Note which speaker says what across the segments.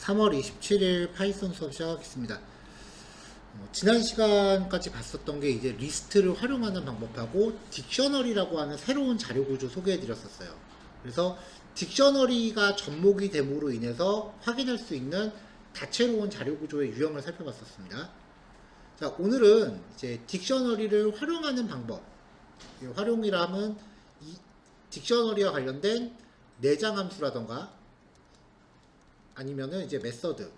Speaker 1: 3월 27일 파이썬 수업 시작하겠습니다. 지난 시간까지 봤었던 게 이제 리스트를 활용하는 방법하고 딕셔너리라고 하는 새로운 자료 구조 소개해 드렸었어요. 그래서 딕셔너리가 접목이 됨으로 인해서 확인할 수 있는 다채로운 자료 구조의 유형을 살펴봤었습니다. 자, 오늘은 이제 딕셔너리를 활용하는 방법. 활용이라 하면 이 딕셔너리와 관련된 내장 함수라던가 아니면은 이제 메서드들을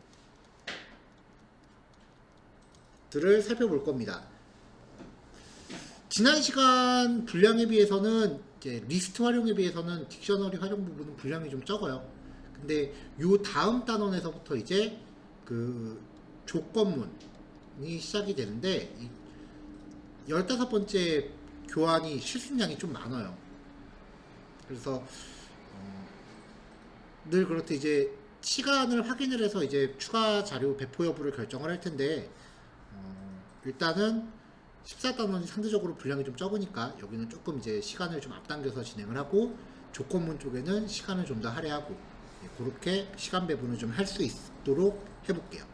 Speaker 1: 살펴볼 겁니다. 지난 시간 분량에 비해서는 이제 리스트 활용에 비해서는 딕셔너리 활용 부분은 분량이 좀 적어요. 근데 요 다음 단원에서부터 이제 그 조건문이 시작이 되는데 15번째 교환이 실습량이 좀 많아요. 그래서 늘 그렇듯 이제 시간을 확인을 해서 이제 추가 자료 배포 여부를 결정을 할 텐데 일단은 14단원이 상대적으로 분량이 좀 적으니까 여기는 조금 이제 시간을 좀 앞당겨서 진행을 하고 조건문 쪽에는 시간을 좀 더 할애하고 그렇게 시간 배분을 좀 할 수 있도록 해볼게요.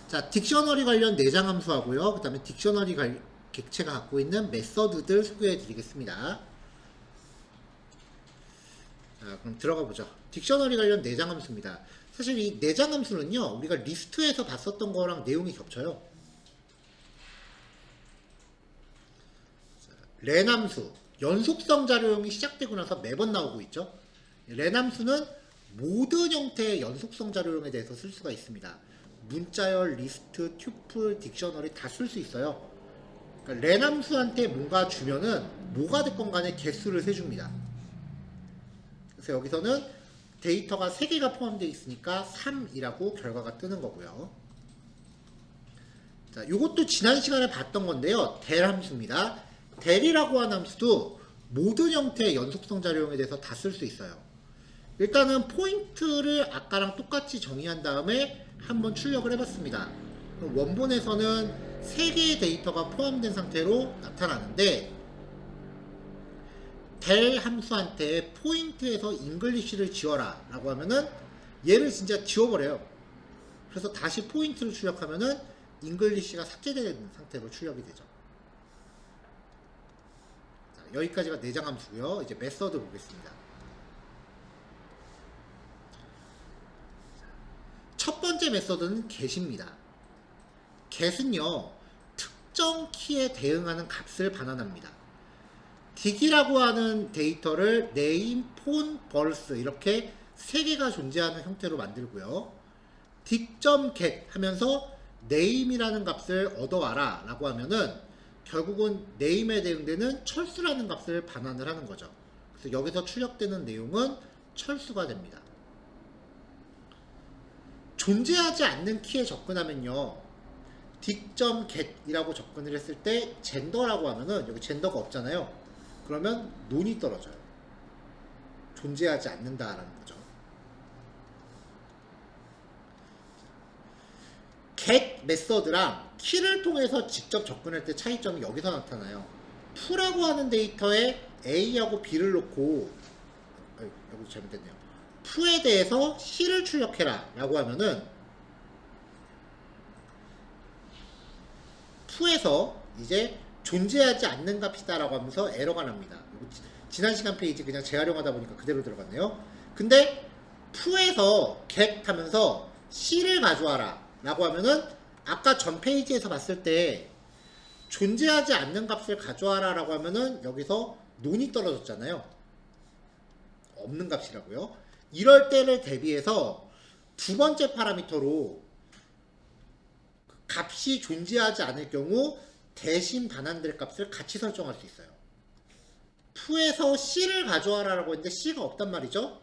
Speaker 1: 자, 딕셔너리 관련 내장 함수하고요. 그 다음에 딕셔너리 객체가 갖고 있는 메서드들 소개해 드리겠습니다. 자, 그럼 들어가 보죠. 딕셔너리 관련 내장 함수입니다. 사실 이 내장 함수는요, 우리가 리스트에서 봤었던 거랑 내용이 겹쳐요. len 함수, 연속성 자료형이 시작되고 나서 매번 나오고 있죠. len 함수는 모든 형태의 연속성 자료형에 대해서 쓸 수가 있습니다. 문자열, 리스트, 튜플, 딕셔너리 다 쓸 수 있어요. 그러니까 len 함수한테 뭔가 주면은 뭐가 됐건 간에 개수를 세줍니다. 그래서 여기서는 데이터가 3개가 포함되어 있으니까 3이라고 결과가 뜨는 거고요. 자, 이것도 지난 시간에 봤던 건데요. del 함수입니다. del이라고 하는 함수도 모든 형태의 연속성 자료형에 대해서 다 쓸 수 있어요. 일단은 포인트를 아까랑 똑같이 정의한 다음에 한번 출력을 해봤습니다. 그럼 원본에서는 3개의 데이터가 포함된 상태로 나타나는데 del 함수한테 포인트에서 잉글리시를 지워라 라고 하면은 얘를 진짜 지워버려요. 그래서 다시 포인트를 출력하면은 잉글리시가 삭제된 상태로 출력이 되죠. 자, 여기까지가 내장 함수고요. 이제 메서드 보겠습니다. 첫 번째 메서드는 get입니다. get은요, 특정 키에 대응하는 값을 반환합니다. 딕이라고 하는 데이터를 name, phone, birth 이렇게 3개가 존재하는 형태로 만들고요. 딕.get 하면서 name이라는 값을 얻어와라 라고 하면은 결국은 name에 대응되는 철수라는 값을 반환을 하는 거죠. 그래서 여기서 출력되는 내용은 철수가 됩니다. 존재하지 않는 키에 접근하면요, 딕.get 이라고 접근을 했을 때 젠더라고 하면은 여기 젠더가 없잖아요. 그러면 논이 떨어져요. 존재하지 않는다라는 거죠. get 메서드랑 키를 통해서 직접 접근할 때 차이점이 여기서 나타나요. f라고 하는 데이터에 a하고 b를 놓고 여기 잘못됐네요. f에 대해서 c를 출력해라 라고 하면은 f에서 이제 존재하지 않는 값이다 라고 하면서 에러가 납니다. 지난 시간 페이지 그냥 재활용하다 보니까 그대로 들어갔네요. 근데 f에서 get 하면서 c를 가져와라 라고 하면은 아까 전 페이지에서 봤을 때 존재하지 않는 값을 가져와라 라고 하면은 여기서 논이 떨어졌잖아요. 없는 값이라고요. 이럴 때를 대비해서 두 번째 파라미터로 값이 존재하지 않을 경우 대신 반환될 값을 같이 설정할 수 있어요. f에서 c를 가져와라 라고 했는데 c가 없단 말이죠.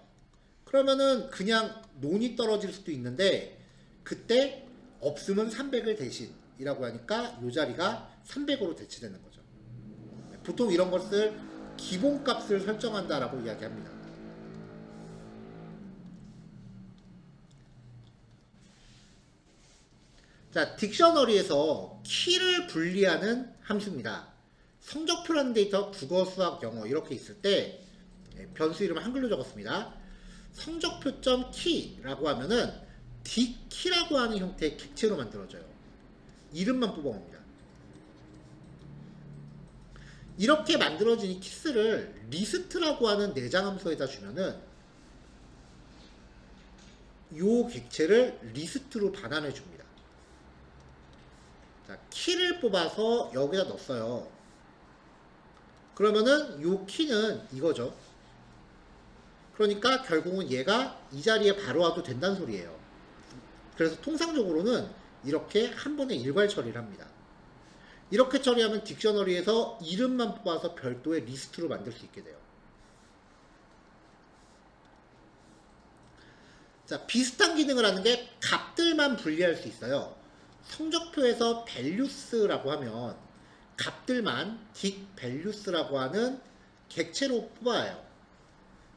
Speaker 1: 그러면은 그냥 논이 떨어질 수도 있는데 그때 없으면 300을 대신이라고 하니까 이 자리가 300으로 대체되는 거죠. 보통 이런 것을 기본값을 설정한다라고 이야기합니다. 자, 딕셔너리에서 키를 분리하는 함수입니다. 성적표라는 데이터 국어, 수학, 영어 이렇게 있을 때 변수 이름을 한글로 적었습니다. 성적표 키라고 하면은 d키라고 하는 형태의 객체로 만들어져요. 이름만 뽑아옵니다. 이렇게 만들어진 이 키스를 리스트라고 하는 내장 함수에다 주면은 요 객체를 리스트로 반환해 줍니다. 자, 키를 뽑아서 여기다 넣었어요. 그러면은 요 키는 이거죠. 그러니까 결국은 얘가 이 자리에 바로 와도 된다는 소리예요. 그래서 통상적으로는 이렇게 한 번에 일괄 처리를 합니다. 이렇게 처리하면 딕셔너리에서 이름만 뽑아서 별도의 리스트로 만들 수 있게 돼요. 자, 비슷한 기능을 하는 게 값들만 분리할 수 있어요. 성적표에서 values라고 하면 값들만 딕values라고 하는 객체로 뽑아요.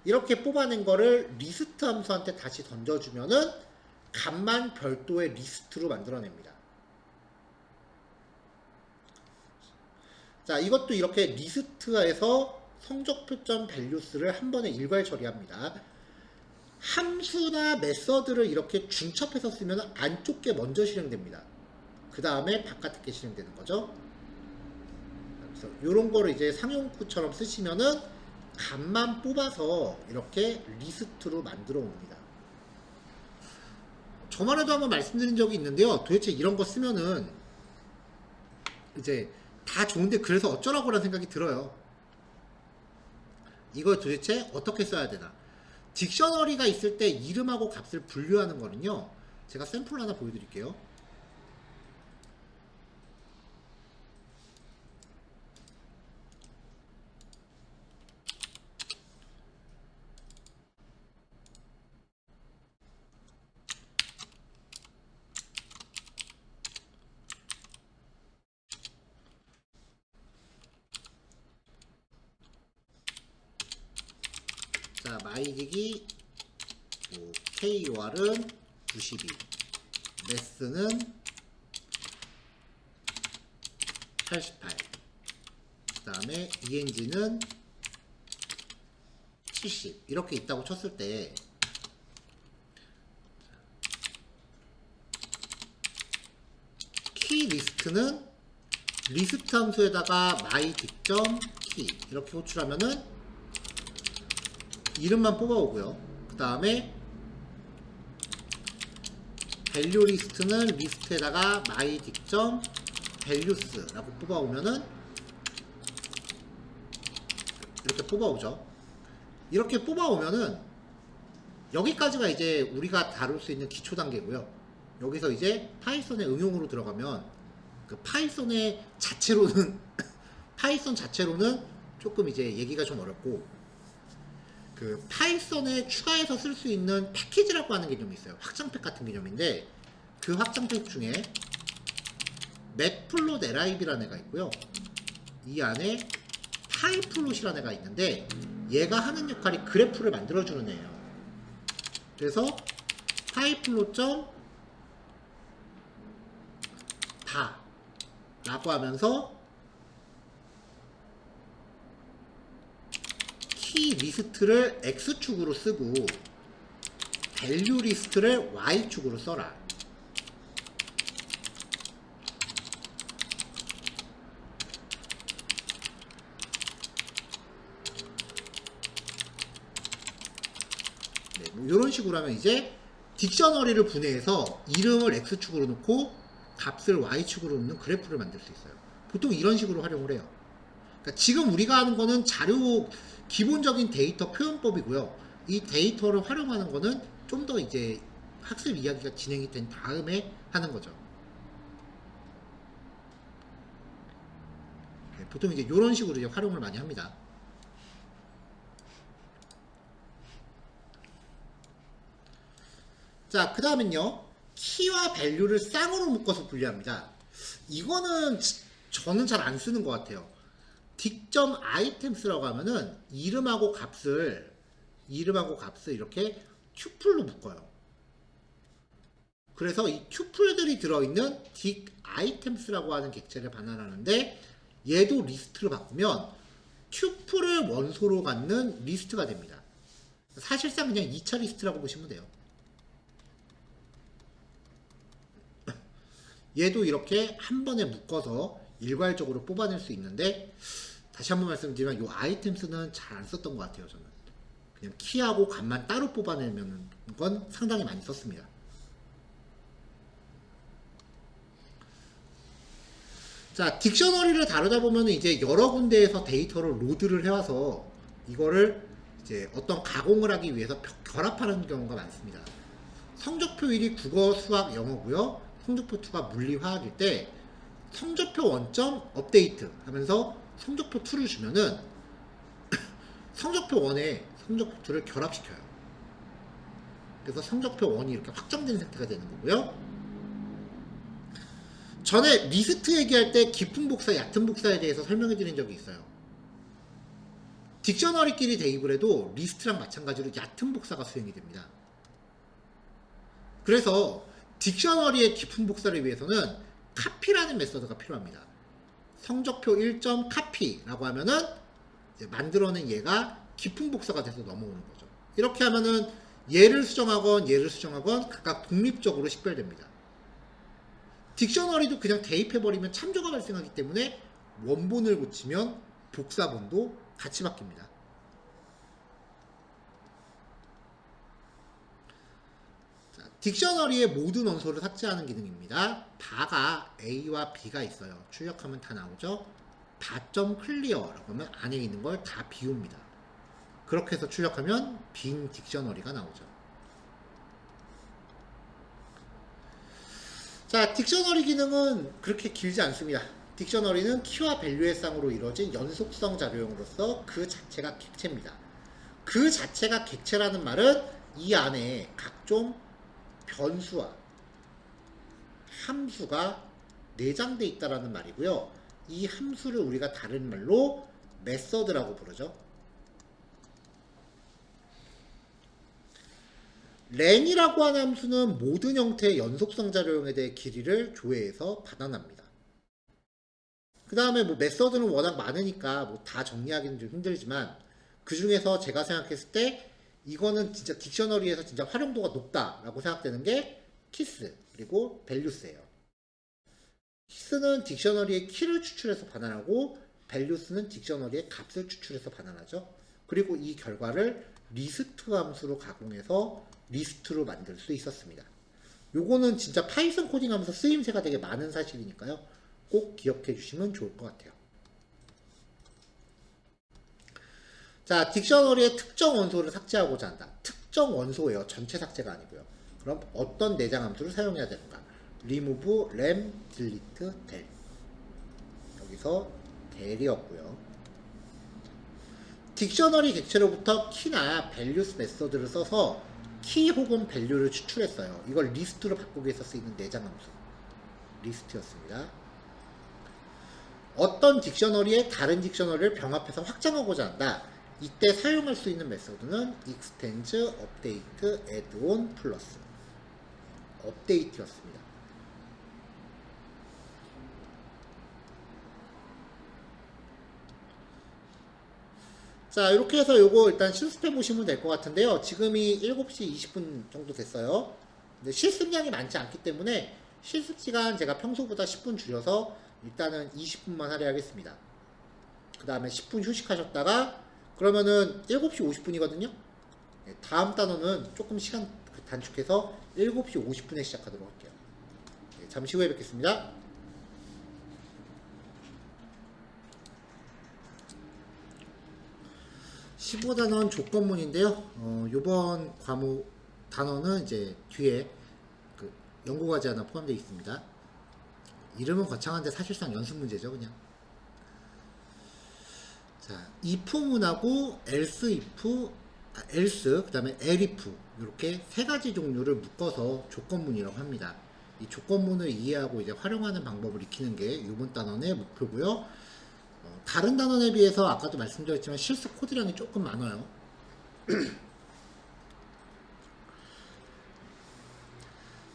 Speaker 1: 이렇게 뽑아낸 거를 리스트 함수한테 다시 던져주면은 값만 별도의 리스트로 만들어냅니다. 자, 이것도 이렇게 리스트에서 성적표 values를 한 번에 일괄 처리합니다. 함수나 메서드를 이렇게 중첩해서 쓰면 안쪽 게 먼저 실행됩니다. 그 다음에 바깥에 게 실행되는 거죠. 그래서 이런 거를 이제 상용구처럼 쓰시면은 값만 뽑아서 이렇게 리스트로 만들어 옵니다. 저번에도 한번 말씀드린 적이 있는데요. 도대체 이런 거 쓰면은 이제 다 좋은데 그래서 어쩌라고라는 생각이 들어요. 이걸 도대체 어떻게 써야 되나? 딕셔너리가 있을 때 이름하고 값을 분류하는 거는요. 제가 샘플 하나 보여드릴게요. 자, 마이딕이 KOR은 92, 매스는 88, 그 다음에 ENG는 70 이렇게 있다고 쳤을 때 키 리스트는 리스트 함수에다가 myDict.key 이렇게 호출하면은 이름만 뽑아오고요. 그 다음에 value 리스트는 리스트에다가 myDict.values라고 뽑아오면은 이렇게 뽑아오죠. 이렇게 뽑아오면은 여기까지가 이제 우리가 다룰 수 있는 기초 단계고요. 여기서 이제 파이썬의 응용으로 들어가면 그 파이썬의 자체로는 파이썬 자체로는 조금 이제 얘기가 좀 어렵고 그 파이썬에 추가해서 쓸 수 있는 패키지라고 하는 개념이 있어요. 확장팩 같은 개념인데 그 확장팩 중에 matplotlib이라는 애가 있고요. 이 안에 pyplot이라는 애가 있는데 얘가 하는 역할이 그래프를 만들어주는 애예요. 그래서 pyplot.다 라고 하면서 키 리스트를 X축으로 쓰고 value 리스트를 Y축으로 써라. 네, 뭐 이런 식으로 하면 이제 딕셔너리를 분해해서 이름을 X축으로 놓고 값을 Y축으로 놓는 그래프를 만들 수 있어요. 보통 이런 식으로 활용을 해요. 그러니까 지금 우리가 하는 거는 자료 기본적인 데이터 표현법이고요. 이 데이터를 활용하는 거는 좀 더 이제 학습 이야기가 진행이 된 다음에 하는 거죠. 네, 보통 이제 이런 식으로 이제 활용을 많이 합니다. 자, 그 다음은요. 키와 밸류를 쌍으로 묶어서 분리합니다. 이거는 저는 잘 안 쓰는 것 같아요. 딕.items라고 하면은 이름하고 값을 이렇게 튜플로 묶어요. 그래서 이 튜플들이 들어있는 딕items라고 하는 객체를 반환하는데 얘도 리스트를 바꾸면 튜플을 원소로 갖는 리스트가 됩니다. 사실상 그냥 2차 리스트라고 보시면 돼요. 얘도 이렇게 한 번에 묶어서 일괄적으로 뽑아낼 수 있는데, 다시 한번 말씀드리면 이 아이템스는 잘 안 썼던 것 같아요. 저는 그냥 키하고 값만 따로 뽑아내면 건 상당히 많이 썼습니다. 자, 딕셔너리를 다루다 보면 이제 여러 군데에서 데이터를 로드를 해와서 이거를 이제 어떤 가공을 하기 위해서 결합하는 경우가 많습니다. 성적표 1이 국어, 수학, 영어고요. 성적표 2가 물리, 화학일 때 성적표 원점 업데이트 하면서 성적표 2를 주면은 성적표 1에 성적표 2를 결합시켜요. 그래서 성적표 1이 이렇게 확정된 상태가 되는 거고요. 전에 리스트 얘기할 때 깊은 복사, 얕은 복사에 대해서 설명해 드린 적이 있어요. 딕셔너리끼리 대입을 해도 리스트랑 마찬가지로 얕은 복사가 수행이 됩니다. 그래서 딕셔너리의 깊은 복사를 위해서는 카피라는 메서드가 필요합니다. 성적표 1점 카피라고 하면은 이제 만들어낸 얘가 깊은 복사가 돼서 넘어오는 거죠. 이렇게 하면은 얘를 수정하건 각각 독립적으로 식별됩니다. 딕셔너리도 그냥 대입해버리면 참조가 발생하기 때문에 원본을 고치면 복사본도 같이 바뀝니다. 자, 딕셔너리의 모든 원소를 삭제하는 기능입니다. 바가 A와 B가 있어요. 출력하면 다 나오죠. 바.클리어라고 하면 안에 있는 걸 다 비웁니다. 그렇게 해서 출력하면 빈 딕셔너리가 나오죠. 자, 딕셔너리 기능은 그렇게 길지 않습니다. 딕셔너리는 키와 밸류의 쌍으로 이루어진 연속성 자료형으로서 그 자체가 객체입니다. 그 자체가 객체라는 말은 이 안에 각종 변수와 함수가 내장되어 있다는 말이고요. 이 함수를 우리가 다른 말로 메서드라고 부르죠. 렌이라고 하는 함수는 모든 형태의 연속성 자료형에 대해 길이를 조회해서 받아납니다. 그 다음에 뭐 메서드는 워낙 많으니까 뭐 다 정리하기는 좀 힘들지만, 그 중에서 제가 생각했을 때 이거는 진짜 딕셔너리에서 진짜 활용도가 높다라고 생각되는 게 키스 그리고 밸류스예요. 키스는 딕셔너리의 키를 추출해서 반환하고 밸류스는 딕셔너리의 값을 추출해서 반환하죠. 그리고 이 결과를 리스트 함수로 가공해서 리스트로 만들 수 있었습니다. 요거는 진짜 파이썬 코딩하면서 쓰임새가 되게 많은 사실이니까요. 꼭 기억해 주시면 좋을 것 같아요. 자, 딕셔너리의 특정 원소를 삭제하고자 한다. 특정 원소예요. 전체 삭제가 아니고요. 그럼 어떤 내장 함수를 사용해야 되는가? remove, rem, delete, del. 여기서 del이었고요. 딕셔너리 객체로부터 키나 values 메서드를 써서 키 혹은 밸류를 추출했어요. 이걸 리스트로 바꾸기 위해서 쓰이는 내장 함수 리스트였습니다. 어떤 딕셔너리에 다른 딕셔너리를 병합해서 확장하고자 한다. 이때 사용할 수 있는 메서드는 extend, update, add on, plus update였습니다. 자, 이렇게 해서 요거 일단 실습해 보시면 될 것 같은데요. 지금이 7시 20분 정도 됐어요. 근데 실습량이 많지 않기 때문에 실습 시간 제가 평소보다 10분 줄여서 일단은 20분만 하려 하겠습니다. 그 다음에 10분 휴식하셨다가 그러면은 7시 50분이거든요. 다음 단어는 조금 시간 단축해서 7시 50분에 시작하도록 할게요. 잠시 후에 뵙겠습니다. 15단원 조건문인데요. 요번 과목 단어는 이제 뒤에 그 연구과제 하나 포함되어 있습니다. 이름은 거창한데 사실상 연습 문제죠, 그냥. 자, if문하고 else, 그 다음에 elif 이렇게 세 가지 종류를 묶어서 조건문이라고 합니다. 이 조건문을 이해하고 이제 활용하는 방법을 익히는 게 이번 단원의 목표고요. 다른 단원에 비해서 아까도 말씀드렸지만 실습 코드량이 조금 많아요.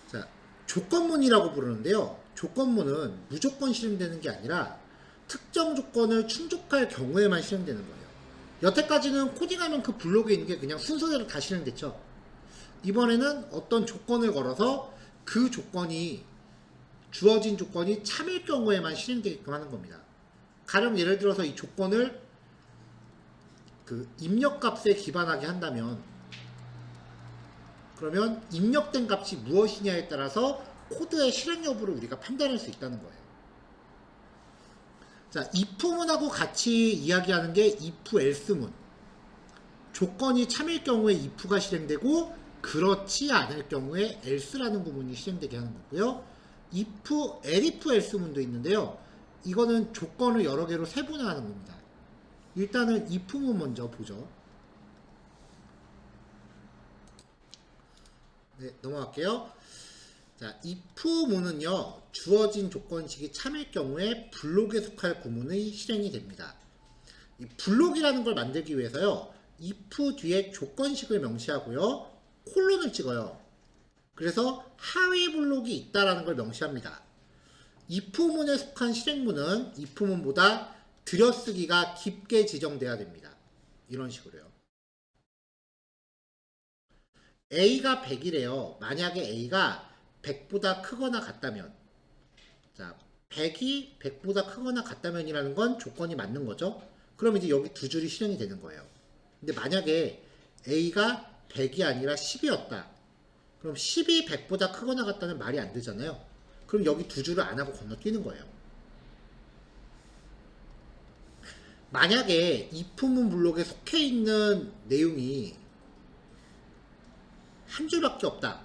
Speaker 1: 자, 조건문이라고 부르는데요. 조건문은 무조건 실행되는 게 아니라 특정 조건을 충족할 경우에만 실행되는 거예요. 여태까지는 코딩하면 그 블록에 있는 게 그냥 순서대로 다 실행됐죠. 이번에는 어떤 조건을 걸어서 그 조건이 주어진 조건이 참일 경우에만 실행되게끔 하는 겁니다. 가령 예를 들어서 이 조건을 그 입력값에 기반하게 한다면, 그러면 입력된 값이 무엇이냐에 따라서 코드의 실행 여부를 우리가 판단할 수 있다는 거예요. 자, if문하고 같이 이야기하는 게 if else문. 조건이 참일 경우에 if가 실행되고 그렇지 않을 경우에 else라는 부분이 실행되게 하는 거고요. if, elif else문도 있는데요. 이거는 조건을 여러 개로 세분화하는 겁니다. 일단은 if문 먼저 보죠. 네, 넘어갈게요. 자, if문은요, 주어진 조건식이 참일 경우에 블록에 속할 구문의 실행이 됩니다. 이 블록이라는 걸 만들기 위해서요, if 뒤에 조건식을 명시하고요, 콜론을 찍어요. 그래서 하위 블록이 있다라는 걸 명시합니다. if문에 속한 실행문은 if문보다 들여쓰기가 깊게 지정돼야 됩니다. 이런 식으로요. A가 100이래요. 만약에 A가 100보다 크거나 같다면, 자, 100이 100보다 크거나 같다면이라는 건 조건이 맞는 거죠. 그럼 이제 여기 두 줄이 실행이 되는 거예요. 근데 만약에 A가 100이 아니라 10이었다. 그럼 10이 100보다 크거나 같다는 말이 안 되잖아요. 그럼 여기 두 줄을 안 하고 건너뛰는 거예요. 만약에 if문 블록에 속해 있는 내용이 한 줄밖에 없다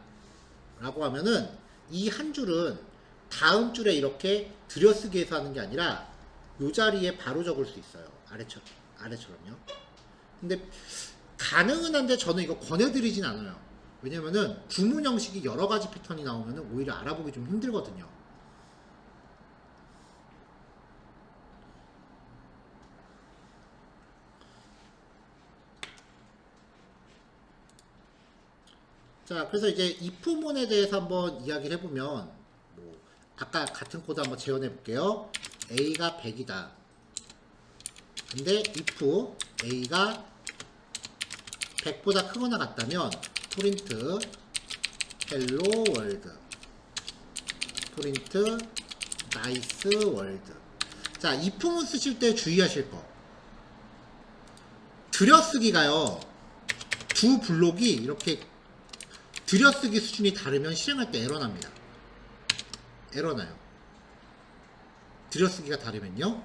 Speaker 1: 라고 하면은 이 한 줄은 다음 줄에 이렇게 들여쓰기해서 하는 게 아니라 이 자리에 바로 적을 수 있어요. 아래처럼요. 근데 가능은 한데 저는 이거 권해드리진 않아요. 왜냐면은 구문 형식이 여러 가지 패턴이 나오면은 오히려 알아보기 좀 힘들거든요. 자, 그래서 이제 if문에 대해서 한번 이야기를 해보면, 뭐 아까 같은 코드 한번 재현해 볼게요. A가 100이다. 근데 if A가 100보다 크거나 같다면 프린트 hello world, 프린트 nice world. 자, if문 쓰실 때 주의하실 거, 들여쓰기가요, 두 블록이 이렇게 들여쓰기 수준이 다르면 실행할 때 에러납니다. 에러나요. 들여쓰기가 다르면요.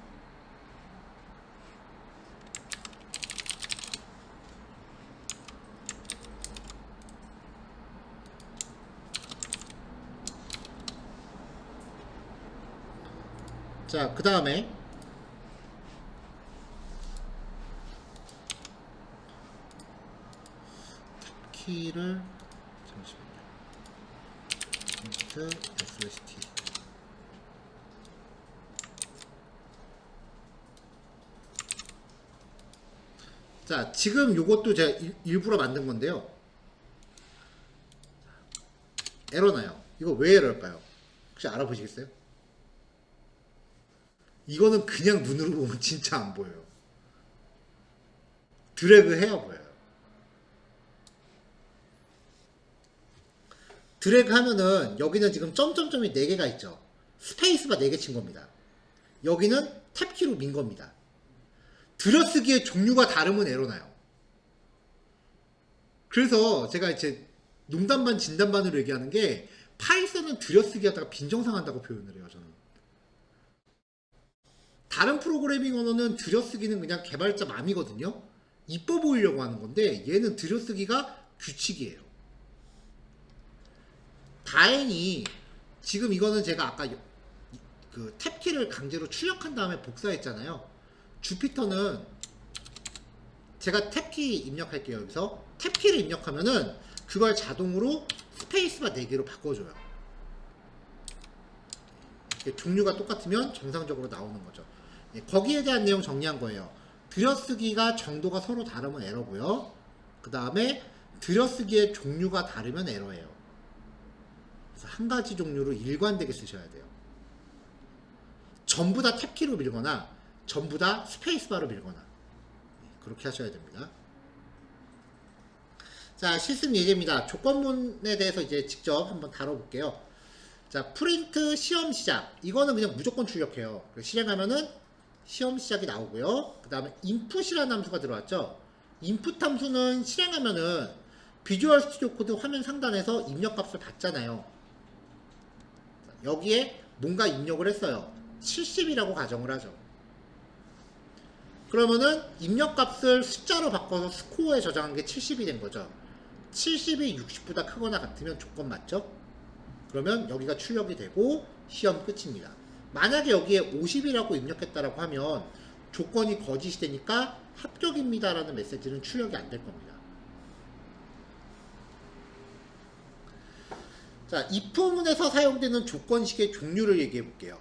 Speaker 1: 자, 그 다음에 키를 잠시만요. SST. 자, 지금 요것도 제가 일부러 만든 건데요. 에러나요. 이거 왜 에러일까요? 혹시 알아보시겠어요? 이거는 그냥 눈으로 보면 진짜 안 보여요. 드래그 해야 보여요. 드래그 하면은 여기는 지금 점점점이 4개가 있죠. 스페이스바 4개 친 겁니다. 여기는 탭키로 민 겁니다. 들여쓰기의 종류가 다르면 에러나요. 그래서 제가 이제 농담 반 진담 반으로 얘기하는 게, 파이썬은 들여쓰기 하다가 빈정상한다고 표현을 해요. 저는. 다른 프로그래밍 언어는 들여쓰기는 그냥 개발자 맘이거든요. 이뻐 보이려고 하는 건데, 얘는 들여쓰기가 규칙이에요. 다행히 지금 이거는 제가 아까 그 탭키를 강제로 출력한 다음에 복사했잖아요. 주피터는 제가 탭키 입력할게요. 여기서 탭키를 입력하면은 그걸 자동으로 스페이스바 4개로 바꿔줘요. 종류가 똑같으면 정상적으로 나오는 거죠. 거기에 대한 내용 정리한 거예요. 들여쓰기가 정도가 서로 다르면 에러고요. 그 다음에 들여쓰기의 종류가 다르면 에러예요. 그래서 한 가지 종류로 일관되게 쓰셔야 돼요. 전부 다 탭키로 밀거나 전부 다 스페이스바로 밀거나, 그렇게 하셔야 됩니다. 자, 실습 예제입니다. 조건문에 대해서 이제 직접 한번 다뤄볼게요. 자, 프린트 시험 시작. 이거는 그냥 무조건 출력해요. 실행하면은 시험 시작이 나오고요. 그 다음에 input이라는 함수가 들어왔죠. input 함수는 실행하면은 비주얼 스튜디오 코드 화면 상단에서 입력값을 받잖아요. 여기에 뭔가 입력을 했어요. 70이라고 가정을 하죠. 그러면은 입력값을 숫자로 바꿔서 스코어에 저장한 게 70이 된 거죠. 70이 60보다 크거나 같으면 조건 맞죠? 그러면 여기가 출력이 되고 시험 끝입니다. 만약에 여기에 50이라고 입력했다라고 하면 조건이 거짓이 되니까 합격입니다 라는 메시지는 출력이 안 될 겁니다. 자, if문에서 사용되는 조건식의 종류를 얘기해 볼게요.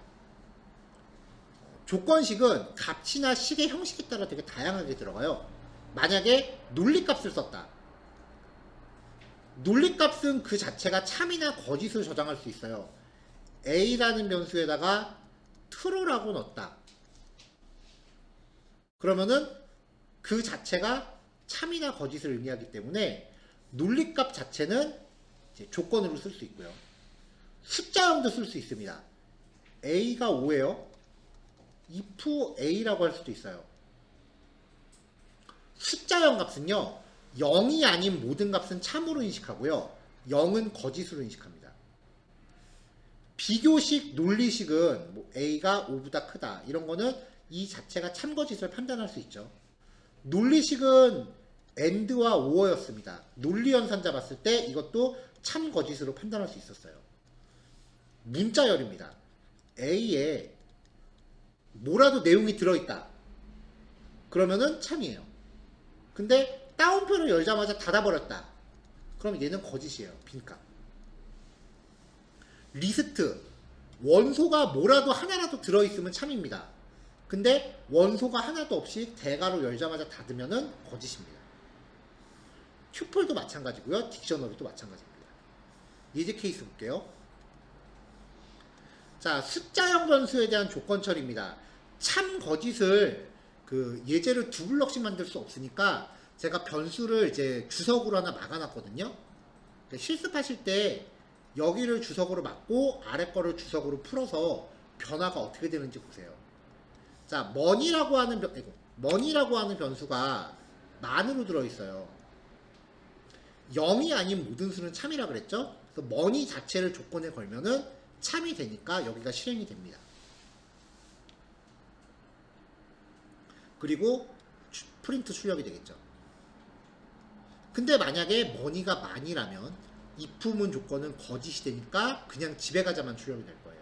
Speaker 1: 조건식은 값이나 식의 형식에 따라 되게 다양하게 들어가요. 만약에 논리값을 썼다. 논리값은 그 자체가 참이나 거짓을 저장할 수 있어요. a라는 변수에다가 true라고 넣었다. 그러면은 그 자체가 참이나 거짓을 의미하기 때문에 논리값 자체는 이제 조건으로 쓸 수 있고요. 숫자형도 쓸 수 있습니다. a가 5예요. if a라고 할 수도 있어요. 숫자형 값은요, 0이 아닌 모든 값은 참으로 인식하고요, 0은 거짓으로 인식합니다. 비교식, 논리식은 뭐 a가 5보다 크다 이런 거는 이 자체가 참 거짓을 판단할 수 있죠. 논리식은 and와 or였습니다. 논리 연산 잡았을 때 이것도 참 거짓으로 판단할 수 있었어요. 문자열입니다. a에 뭐라도 내용이 들어있다. 그러면은 참이에요. 근데 따옴표를 열자마자 닫아버렸다. 그럼 얘는 거짓이에요. 빈값. 리스트. 원소가 뭐라도 하나라도 들어있으면 참입니다. 근데 원소가 하나도 없이 대괄호 열자마자 닫으면은 거짓입니다. 튜플도 마찬가지고요. 딕셔너리도 마찬가지입니다. 예제 케이스 볼게요. 자, 숫자형 변수에 대한 조건 처리입니다. 참 거짓을 그 예제를 두 블럭씩 만들 수 없으니까 제가 변수를 이제 주석으로 하나 막아놨거든요. 실습하실 때 여기를 주석으로 막고 아래 거를 주석으로 풀어서 변화가 어떻게 되는지 보세요. 자, money라고 하는 변수가 만으로 들어있어요. 0이 아닌 모든 수는 참이라 그랬죠? 그래서 money 자체를 조건에 걸면은 참이 되니까 여기가 실행이 됩니다. 그리고 프린트 출력이 되겠죠. 근데 만약에 money가 만이라면 if문 조건은 거짓이 되니까 그냥 집에 가자만 출력이 될 거예요.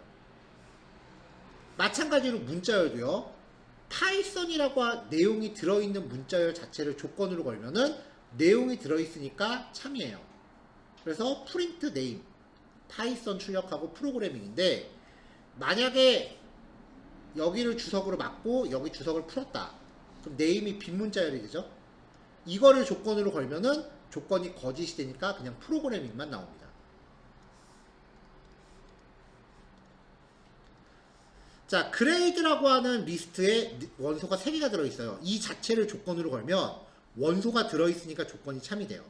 Speaker 1: 마찬가지로 문자열도요. 파이썬이라고 내용이 들어있는 문자열 자체를 조건으로 걸면은 내용이 들어있으니까 참이에요. 그래서 프린트 네임 파이썬 출력하고 프로그래밍인데, 만약에 여기를 주석으로 막고 여기 주석을 풀었다. 그럼 네임이 빈 문자열이 되죠. 이거를 조건으로 걸면은 조건이 거짓이 되니까 그냥 프로그래밍만 나옵니다. 자, 그레이드라고 하는 리스트에 원소가 3개가 들어있어요. 이 자체를 조건으로 걸면 원소가 들어있으니까 조건이 참이 돼요.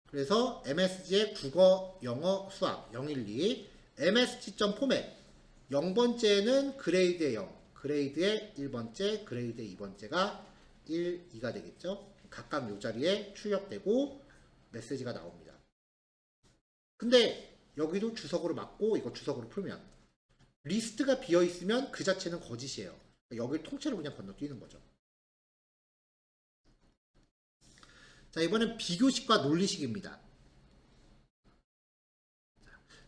Speaker 1: 그래서 MSG의 국어, 영어, 수학 012, msg.format 0번째는 그레이드의 0, 그레이드의 1번째, 그레이드의 2번째가 1, 2가 되겠죠. 각각 이 자리에 출력되고 메시지가 나옵니다. 근데 여기도 주석으로 막고 이거 주석으로 풀면 리스트가 비어있으면 그 자체는 거짓이에요. 여기 통째로 그냥 건너뛰는 거죠. 자, 이번엔 비교식과 논리식입니다.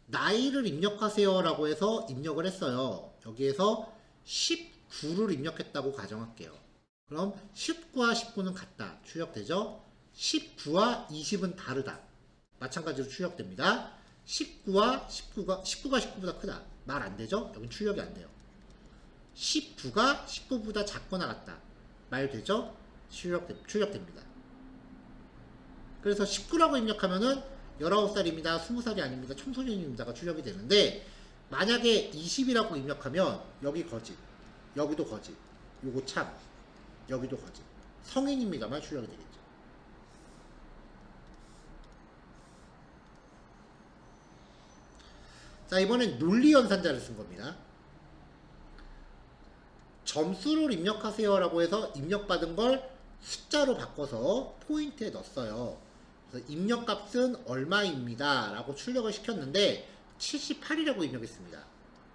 Speaker 1: 나이를 입력하세요 라고 해서 입력을 했어요. 여기에서 19를 입력했다고 가정할게요. 그럼 19와 19는 같다. 출력되죠? 19와 20은 다르다. 마찬가지로 출력됩니다. 19가 19보다 크다. 말 안 되죠? 여긴 출력이 안 돼요. 19가 19보다 작거나 같다. 말 되죠? 출력됩니다. 그래서 19라고 입력하면은 19살입니다. 20살이 아닙니다. 청소년입니다가 출력이 되는데, 만약에 20이라고 입력하면 여기 거짓, 여기도 거짓, 요거 참. 여기도 거짓. 성인입니다만 출력이 되겠죠. 자, 이번엔 논리연산자를 쓴 겁니다. 점수를 입력하세요 라고 해서 입력받은 걸 숫자로 바꿔서 포인트에 넣었어요. 그래서 입력값은 얼마입니다 라고 출력을 시켰는데 78이라고 입력했습니다.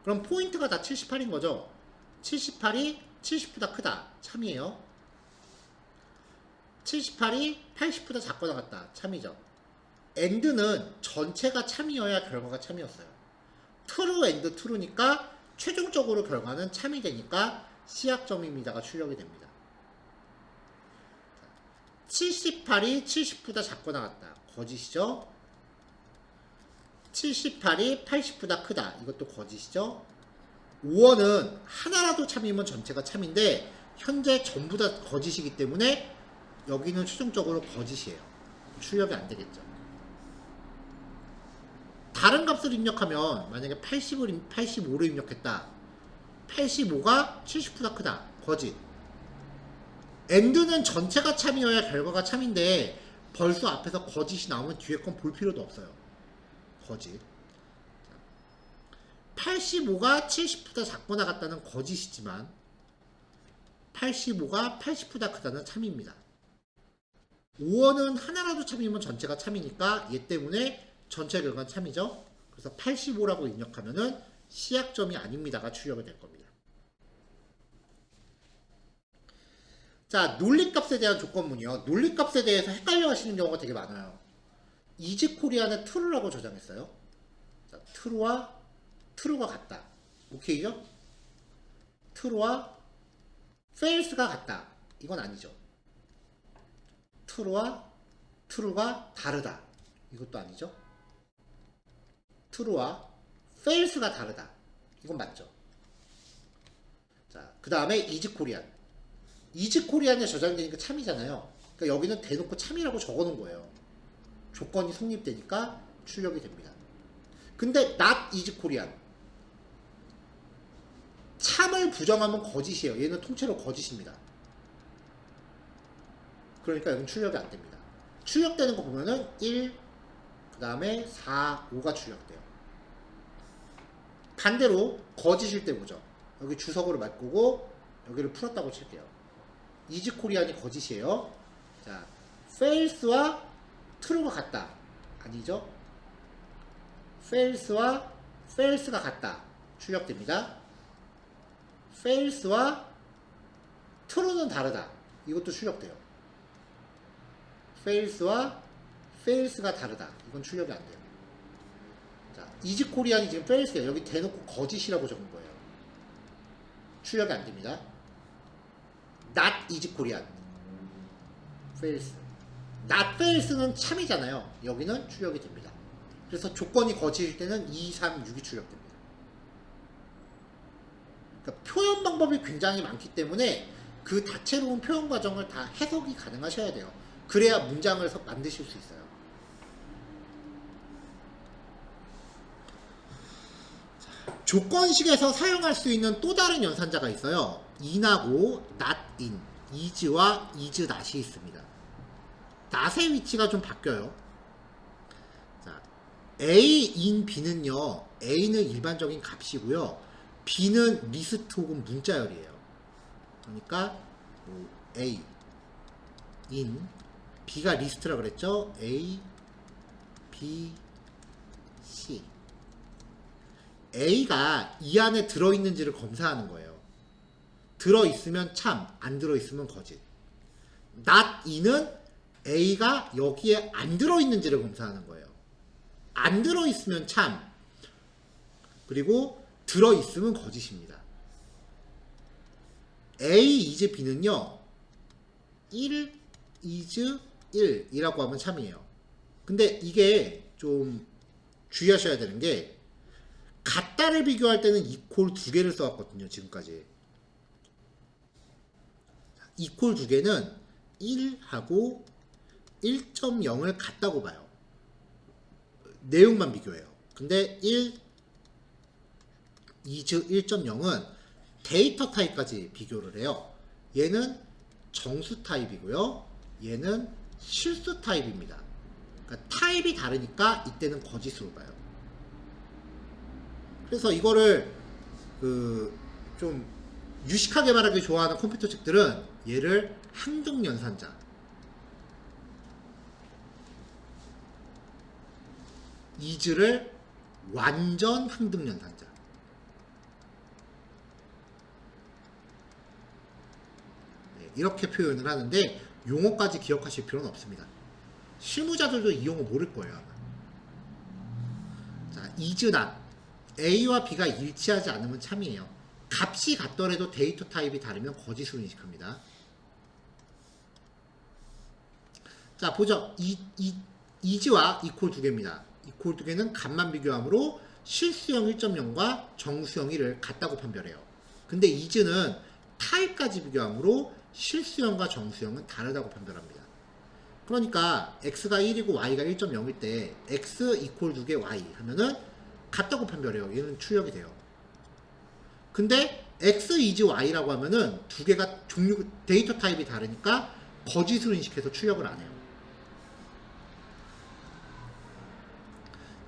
Speaker 1: 그럼 포인트가 다 78인 거죠. 78이 70보다 크다, 참이에요. 78이 80보다 작거나 같다, 참이죠. AND는 전체가 참이어야 결과가 참이었어요. true and true니까 최종적으로 결과는 참이 되니까 시약점입니다가 출력이 됩니다. 78이 70보다 작거나 같다, 거짓이죠. 78이 80보다 크다, 이것도 거짓이죠. 5원은 하나라도 참이면 전체가 참인데 현재 전부 다 거짓이기 때문에 여기는 최종적으로 거짓이에요. 출력이 안 되겠죠. 다른 값을 입력하면 만약에 85를 입력했다. 85가 70보다 크다, 거짓. AND는 전체가 참이어야 결과가 참인데 벌써 앞에서 거짓이 나오면 뒤에 건 볼 필요도 없어요. 거짓. 85가 70보다 작거나 같다는 거짓이지만 85가 80보다 크다는 참입니다. 5원은 하나라도 참이면 전체가 참이니까 얘 때문에 전체 결과는 참이죠. 그래서 85라고 입력하면은 시약점이 아닙니다가 출력이 될 겁니다. 자, 논리값에 대한 조건문이요. 논리값에 대해서 헷갈려 하시는 경우가 되게 많아요. 이지코리안에 true라고 저장했어요. 자, true와 true가 같다. 오케이죠? true와 false가 같다. 이건 아니죠. true와 true가 다르다. 이것도 아니죠. true와 false가 다르다. 이건 맞죠. 자, 그 다음에 이지코리안. 이지코리안에 저장되니까 참이잖아요. 그러니까 여기는 대놓고 참이라고 적어놓은 거예요. 조건이 성립되니까 출력이 됩니다. 근데 not 이지코리안. 참을 부정하면 거짓이에요. 얘는 통째로 거짓입니다. 그러니까 여기는 출력이 안 됩니다. 출력되는 거 보면은 1, 그 다음에 4, 5가 출력돼요. 반대로 거짓일 때 보죠. 여기 주석으로 바꾸고 여기를 풀었다고 칠게요. 이지코리안이 거짓이에요. 자, false와 true가 같다. 아니죠? false와 false가 같다. 출력됩니다. false와 true는 다르다. 이것도 출력돼요. false와 false가 다르다. 이건 출력이 안 돼요. 자, 이지코리안이 지금 false예요. 여기 대놓고 거짓이라고 적은 거예요. 출력이 안 됩니다. not 이지코리안. false. not false는 참이잖아요. 여기는 출력이 됩니다. 그래서 조건이 거짓일 때는 2, 3, 6이 출력됩니다. 그러니까 표현 방법이 굉장히 많기 때문에 그 다채로운 표현 과정을 다 해석이 가능하셔야 돼요. 그래야 문장을 만드실 수 있어요. 조건식에서 사용할 수 있는 또 다른 연산자가 있어요. in하고 not in, is와 is not이 있습니다. not의 위치가 좀 바뀌어요. 자, A in B는요, A는 일반적인 값이고요, B는 리스트 혹은 문자열이에요. 그러니까 뭐 A in, B가 리스트라 그랬죠. A, B, C. A가 이 안에 들어있는지를 검사하는 거예요. 들어있으면 참, 안 들어있으면 거짓. not in은 A가 여기에 안 들어있는지를 검사하는 거예요. 안 들어있으면 참, 그리고 들어있으면 거짓입니다. A is B는요, 1 is 1 이라고 하면 참이에요. 근데 이게 좀 주의하셔야 되는 게, 같다를 비교할 때는 equal 두 개를 써왔거든요. 지금까지 equal 두 개는 1하고 1.0을 같다고 봐요. 내용만 비교해요. 근데 1 is 1.0은 데이터 타입까지 비교를 해요. 얘는 정수 타입이고요. 얘는 실수 타입입니다. 그러니까 타입이 다르니까 이때는 거짓으로 봐요. 그래서 이거를 좀 유식하게 말하기 좋아하는 컴퓨터 책들은 얘를 항등연산자, 이즈를 완전 항등연산자, 네, 이렇게 표현을 하는데 용어까지 기억하실 필요는 없습니다. 실무자들도 이 용어 모를 거예요 아마. 자, 이즈낫, A와 B가 일치하지 않으면 참이에요. 값이 같더라도 데이터 타입이 다르면 거짓으로 인식합니다. 자, 보죠. 이즈와 이퀄 두 개입니다. 이퀄 두 개는 값만 비교하므로 실수형 1.0과 정수형 1을 같다고 판별해요. 근데 이즈는 타입까지 비교하므로 실수형과 정수형은 다르다고 판별합니다. 그러니까 x가 1이고 y가 1.0일 때 x 이퀄 두 개 y 하면은 같다고 판별해요. 얘는 출력이 돼요. 근데 x is y라고 하면은 두 개가 종류 데이터 타입이 다르니까 거짓으로 인식해서 출력을 안 해요.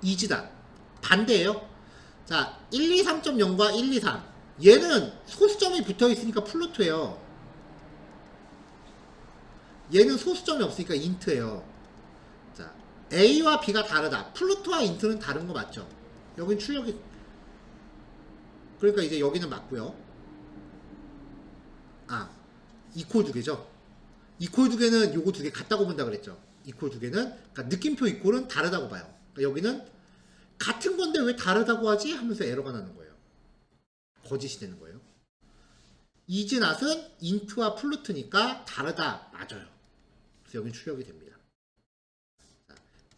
Speaker 1: 이즈다 반대예요. 자, 123.0과 123 얘는 소수점이 붙어 있으니까 플로트예요. 얘는 소수점이 없으니까 인트예요. 자, A와 B가 다르다. 플로트와 인트는 다른 거 맞죠? 여긴 출력이 그러니까 이제 여기는 맞고요. 아, 이퀄 두 개죠. 이퀄 두 개는 요거 두 개 같다고 본다 그랬죠. 이퀄 두 개는 그러니까 느낌표 이퀄은 다르다고 봐요. 그러니까 여기는 같은 건데 왜 다르다고 하지? 하면서 에러가 나는 거예요. 거짓이 되는 거예요. 이즈낫은 인트와 플루트니까 다르다. 맞아요. 그래서 여긴 출력이 됩니다.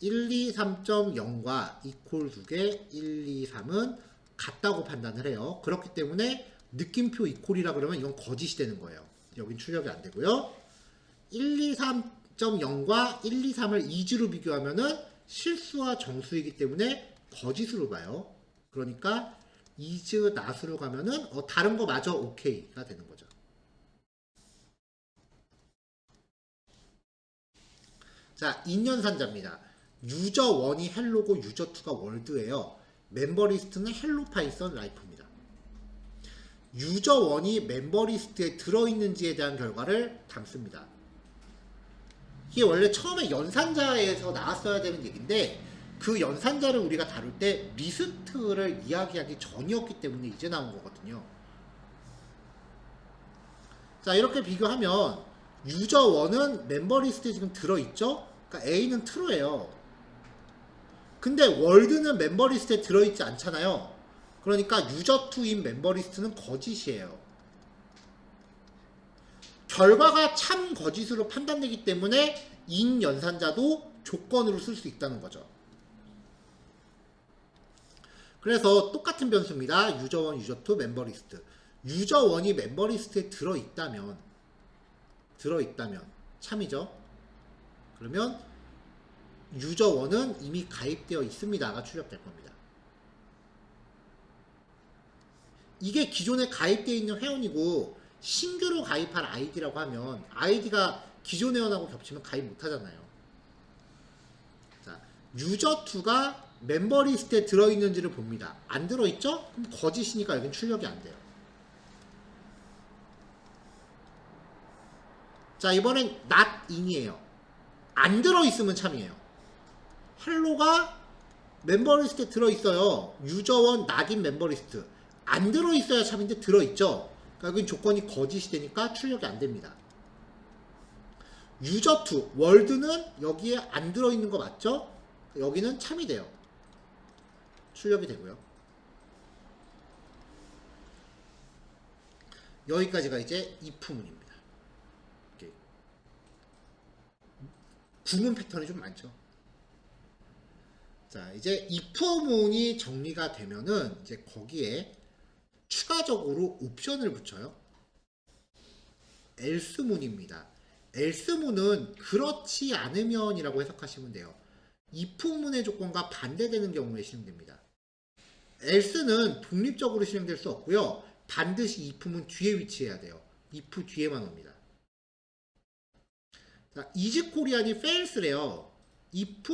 Speaker 1: 123.0과 이퀄 두 개, 123은 같다고 판단을 해요. 그렇기 때문에 느낌표 이퀄이라 그러면 이건 거짓이 되는 거예요. 여긴 출력이 안 되고요. 123.0과 123을 이즈로 비교하면은 실수와 정수이기 때문에 거짓으로 봐요. 그러니까 is not으로 가면은 다른 거 마저 오케이가 되는 거죠. 자, 인연산자입니다. 유저 1이 헬로고 유저 2가 월드예요. 멤버 리스트는 헬로 파이썬 라이프입니다. 유저 1이 멤버 리스트에 들어있는지에 대한 결과를 담습니다. 이게 원래 처음에 연산자에서 나왔어야 되는 얘기인데 그 연산자를 우리가 다룰 때 리스트를 이야기하기 전이었기 때문에 이제 나온 거거든요. 자, 이렇게 비교하면 유저 1은 멤버 리스트에 지금 들어있죠? 그러니까 A는 true예요. 근데 월드는 멤버 리스트에 들어있지 않잖아요. 그러니까 유저 2인 멤버 리스트는 거짓이에요. 결과가 참 거짓으로 판단되기 때문에 인 연산자도 조건으로 쓸 수 있다는 거죠. 그래서 똑같은 변수입니다. 유저 1, 유저 2 멤버 리스트. 유저 1이 멤버 리스트에 들어있다면 참이죠. 그러면 유저 1은 이미 가입되어 있습니다가 출력될 겁니다. 이게 기존에 가입되어 있는 회원이고 신규로 가입할 아이디라고 하면 아이디가 기존 회원하고 겹치면 가입 못하잖아요. 자, 유저 2가 멤버 리스트에 들어있는지를 봅니다. 안 들어있죠? 그럼 거짓이니까 여긴 출력이 안 돼요. 자, 이번엔 not in이에요. 안 들어있으면 참이에요. 헬로가 멤버 리스트에 들어있어요. 유저 1 not in 멤버 리스트. 안 들어있어야 참인데 들어있죠? 그러니까 여긴 조건이 거짓이 되니까 출력이 안 됩니다. 유저 2, 월드는 여기에 안 들어있는 거 맞죠? 여기는 참이 돼요. 출력이 되고요. 여기까지가 이제 if문입니다. 구문 패턴이 좀 많죠. 자, 이제 if문이 정리가 되면은 이제 거기에 추가적으로 옵션을 붙여요. else문입니다. else문은 그렇지 않으면이라고 해석하시면 돼요. if문의 조건과 반대되는 경우에 실행됩니다. else는 독립적으로 실행될 수 없고요. 반드시 if문 뒤에 위치해야 돼요. if 뒤에만 옵니다. 자, 이지코리안이 fails래요. if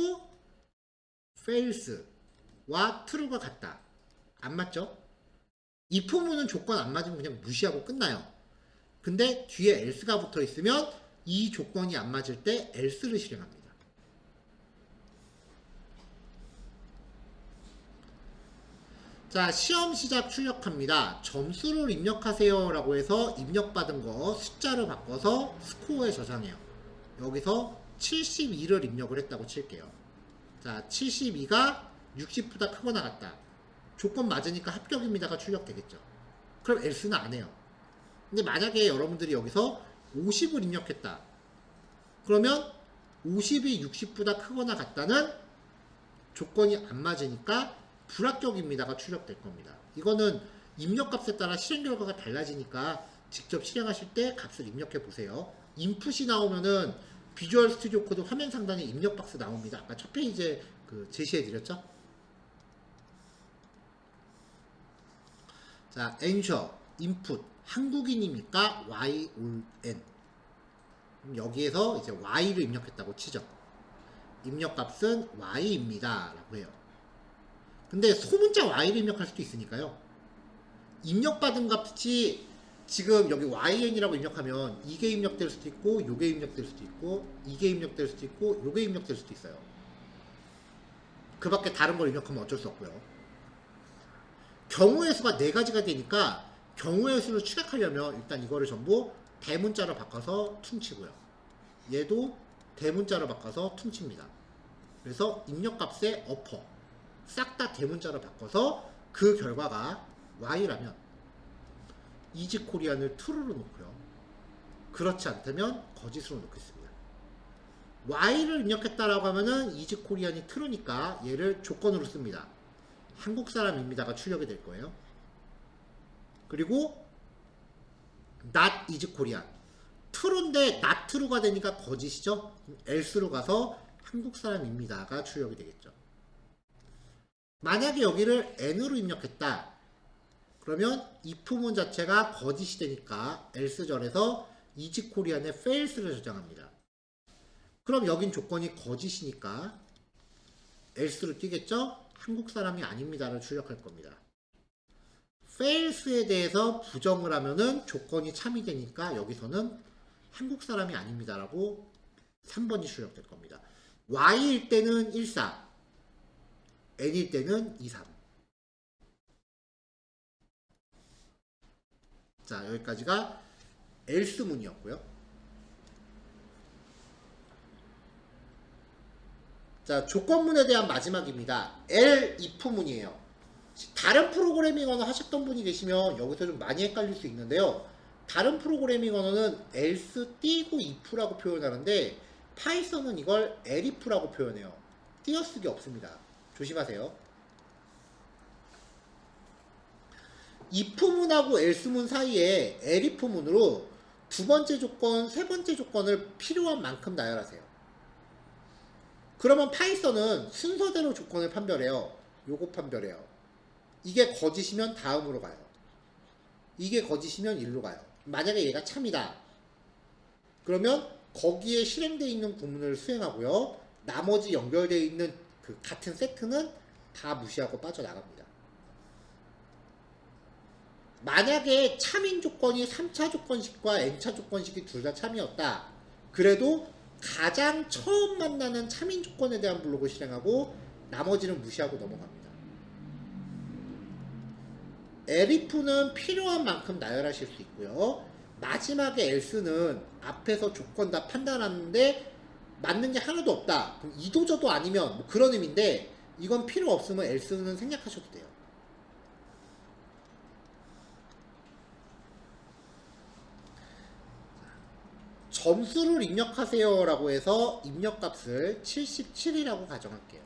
Speaker 1: fails와 true가 같다. 안 맞죠? if문은 조건 안 맞으면 그냥 무시하고 끝나요. 근데 뒤에 else가 붙어 있으면 이 조건이 안 맞을 때 else를 실행합니다. 자, 시험 시작 출력합니다. 점수를 입력하세요 라고 해서 입력받은 거 숫자를 바꿔서 스코어에 저장해요. 여기서 72를 입력을 했다고 칠게요. 자, 72가 60보다 크거나 같다. 조건 맞으니까 합격입니다가 출력되겠죠. 그럼 else는 안 해요. 근데 만약에 여러분들이 여기서 50을 입력했다. 그러면 50이 60보다 크거나 같다는 조건이 안 맞으니까 불합격입니다가 출력될 겁니다. 이거는 입력값에 따라 실행 결과가 달라지니까 직접 실행하실 때 값을 입력해 보세요. 인풋이 나오면은 비주얼 스튜디오 코드 화면 상단에 입력 박스 나옵니다. 아까 첫 페이지에 제시해 드렸죠? 자, ensure input 한국인입니까? Y or N. 여기에서 이제 Y를 입력했다고 치죠. 입력값은 Y입니다 라고 해요. 근데 소문자 Y를 입력할 수도 있으니까요. 입력받은 값이 지금 여기 YN이라고 입력하면 이게 입력될 수도 있고 요게 입력될 수도 있고 이게 입력될 수도 있고 요게 입력될 수도 있어요. 그 밖에 다른 걸 입력하면 어쩔 수 없고요. 경우의 수가 4가지가 되니까 경우의 수를 추격하려면 일단 이거를 전부 대문자로 바꿔서 퉁치고요. 얘도 대문자로 바꿔서 퉁칩니다. 그래서 입력값의 어퍼 싹 다 대문자로 바꿔서 그 결과가 Y라면 이지코리안을 true로 놓고요. 그렇지 않다면 거짓으로 놓겠습니다. Y를 입력했다라고 하면은 이지코리안이 true니까 얘를 조건으로 씁니다. 한국 사람입니다가 출력이 될 거예요. 그리고 not 이지코리안 true인데 not true가 되니까 거짓이죠. else로 가서 한국 사람입니다가 출력이 되겠죠. 만약에 여기를 n으로 입력했다. 그러면 if문 자체가 거짓이 되니까 else절에서 이지코리안의 fails를 저장합니다. 그럼 여긴 조건이 거짓이니까 else로 띄겠죠? 한국 사람이 아닙니다를 출력할 겁니다. fails에 대해서 부정을 하면은 조건이 참이 되니까 여기서는 한국 사람이 아닙니다라고 3번이 출력될 겁니다. Y일 때는 14, N일 때는 23. 자, 여기까지가 else문이었고요. 자, 조건문에 대한 마지막입니다. if문이에요. 다른 프로그래밍 언어 하셨던 분이 계시면 여기서 좀 많이 헷갈릴 수 있는데요. 다른 프로그래밍 언어는 else 띄고 if라고 표현하는데 파이썬은 이걸 elif라고 표현해요. 띄어쓰기 없습니다. 조심하세요. if문하고 else문 사이에 elif문으로 두 번째 조건, 세 번째 조건을 필요한 만큼 나열하세요. 그러면 파이썬은 순서대로 조건을 판별해요. 요거 판별해요. 이게 거짓이면 다음으로 가요. 이게 거짓이면 일로 가요. 만약에 얘가 참이다. 그러면 거기에 실행되어 있는 구문을 수행하고요. 나머지 연결되어 있는 그 같은 세트는 다 무시하고 빠져나갑니다. 만약에 참인 조건이 3차 조건식과 n차 조건식이 둘 다 참이었다. 그래도 가장 처음 만나는 참인 조건에 대한 블록을 실행하고 나머지는 무시하고 넘어갑니다. elif는 필요한 만큼 나열하실 수 있고요. 마지막에 else는 앞에서 조건 다 판단하는데 맞는 게 하나도 없다. 그럼 이도저도 아니면 뭐 그런 의미인데 이건 필요 없으면 else는 생략하셔도 돼요. 점수를 입력하세요 라고 해서 입력값을 77이라고 가정할게요.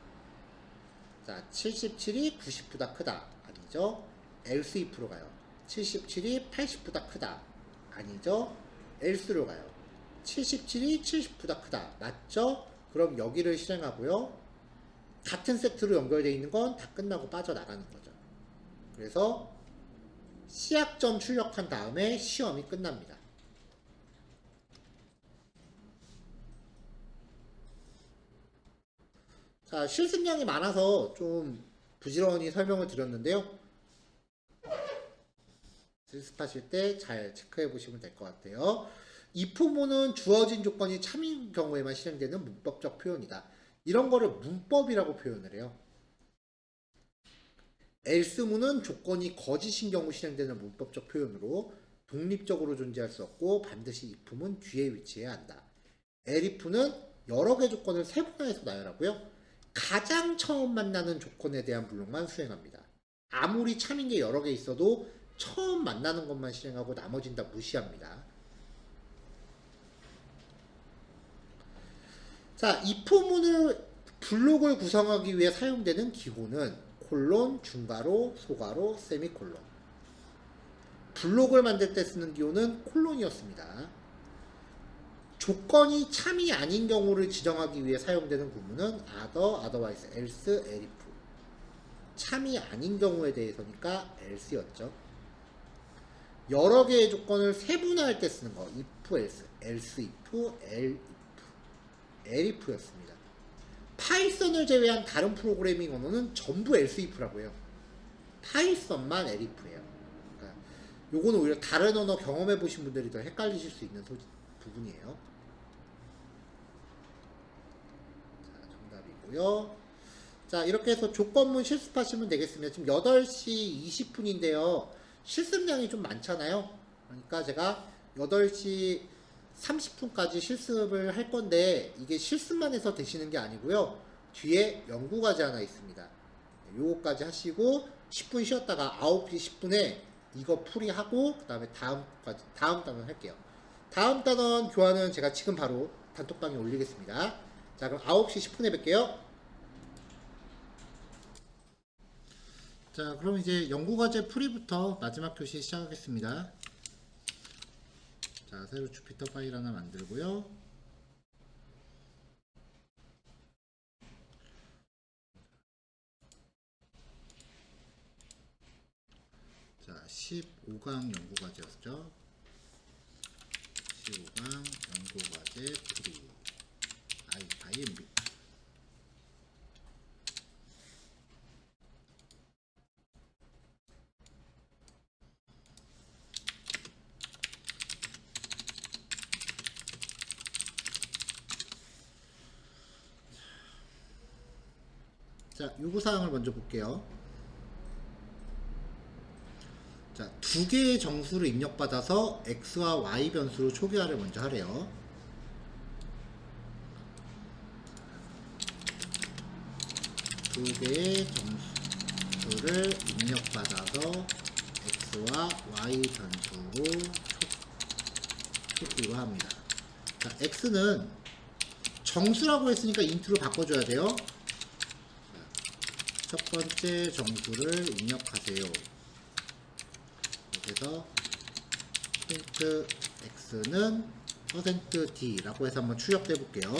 Speaker 1: 자, 77이 90보다 크다. 아니죠. else if로 가요. 77이 80보다 크다. 아니죠. else로 가요. 77이 70보다 크다. 맞죠? 그럼 여기를 실행하고요. 같은 세트로 연결되어 있는 건 다 끝나고 빠져나가는 거죠. 그래서 시약점 출력한 다음에 시험이 끝납니다. 자, 실습량이 많아서 좀 부지런히 설명을 드렸는데요. 실습하실 때 잘 체크해 보시면 될 것 같아요. if모는 주어진 조건이 참인 경우에만 실행되는 문법적 표현이다. 이런 거를 문법이라고 표현을 해요. else문은 조건이 거짓인 경우 실행되는 문법적 표현으로 독립적으로 존재할 수 없고 반드시 if문 뒤에 위치해야 한다. elif는 여러 개 조건을 세분화해서 나열하고요. 가장 처음 만나는 조건에 대한 불능만 수행합니다. 아무리 참인 게 여러 개 있어도 처음 만나는 것만 실행하고 나머진 다 무시합니다. 자, if문을 블록을 구성하기 위해 사용되는 기호는 콜론, 중괄호, 소괄호, 세미콜론. 블록을 만들 때 쓰는 기호는 콜론이었습니다. 조건이 참이 아닌 경우를 지정하기 위해 사용되는 구문은 other, otherwise, else, elif. 참이 아닌 경우에 대해서니까 else였죠. 여러 개의 조건을 세분화할 때 쓰는 거 if, else, else, if, elif, elif였습니다. 파이썬을 제외한 다른 프로그래밍 언어는 전부 else, if라고 해요. 파이썬만 elif예요. 그러니까 요거는 오히려 다른 언어 경험해 보신 분들이 더 헷갈리실 수 있는 부분이에요. 자, 정답이고요. 자, 이렇게 해서 조건문 실습하시면 되겠습니다. 지금 8시 20분인데요. 실습량이 좀 많잖아요. 그러니까 제가 8시 30분까지 실습을 할 건데 이게 실습만 해서 되시는 게 아니고요. 뒤에 연구과제 하나 있습니다. 요거까지 하시고 10분 쉬었다가 9시 10분에 이거 풀이하고 그 다음에 다음 단원 할게요. 다음 단원 교환은 제가 지금 바로 단톡방에 올리겠습니다. 자, 그럼 9시 10분에 뵐게요. 자, 그럼 이제 연구과제 풀이부터 마지막 교시 시작하겠습니다. 자, 새로 주피터 파일 하나 만들고요. 자, 15강 연구과제였죠. 15강 연구과제 풀이 IMB. 자, 요구사항을 먼저 볼게요. 자, 두 개의 정수를 입력받아서 x와 y 변수로 초기화를 먼저 하래요. 두 개의 정수를 입력받아서 x와 y 변수로 초기화합니다. 자, x는 정수라고 했으니까 인트로 바꿔줘야 돼요. 첫 번째 정수를 입력하세요. 그래서 프린트 x는 %d라고 해서 한번 출력해 볼게요.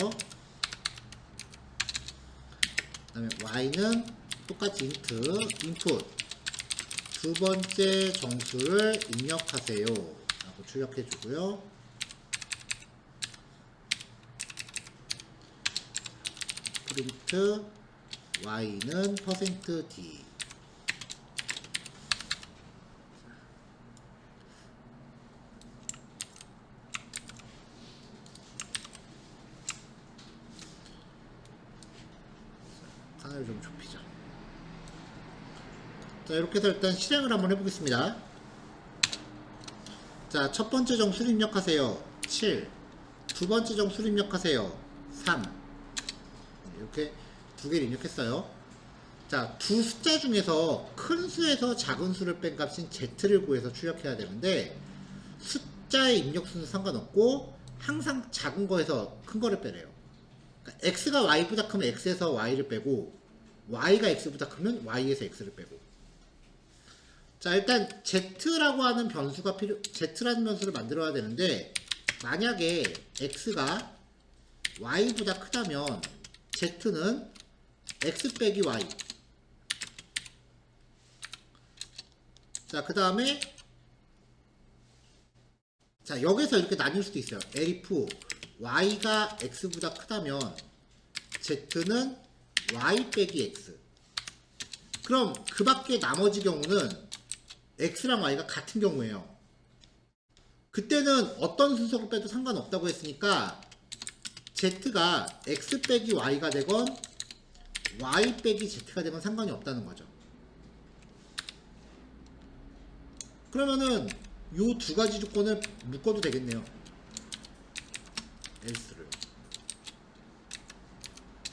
Speaker 1: 그 다음에 y는 똑같이 input 두 번째 정수를 입력하세요 라고 출력해 주고요. 프린트 y는 %d 하나를 좀 좁히자. 자, 이렇게 해서 일단 실행을 한번 해보겠습니다. 자, 첫 번째 정수를 입력하세요. 7. 두 번째 정수를 입력하세요. 3. 이렇게 두 개를 입력했어요. 자, 두 숫자 중에서 큰 수에서 작은 수를 뺀 값인 z를 구해서 출력해야 되는데 숫자의 입력수는 상관없고 항상 작은 거에서 큰 거를 빼래요. 그러니까 x가 y보다 크면 x에서 y를 빼고 y가 x보다 크면 y에서 x를 빼고. 자, 일단 z라고 하는 변수가 z라는 변수를 만들어야 되는데 만약에 x가 y보다 크다면 z는 x 빼기 y. 자, 그 다음에 자, 여기서 이렇게 나뉠 수도 있어요. elif y가 x보다 크다면 z는 y 빼기 x. 그럼 그 밖에 나머지 경우는 x랑 y가 같은 경우예요. 그때는 어떤 순서로 빼도 상관없다고 했으니까 z가 x 빼기 y가 되건 y 빼기 z가 되건 상관이 없다는 거죠. 그러면은 요 두 가지 조건을 묶어도 되겠네요. else를.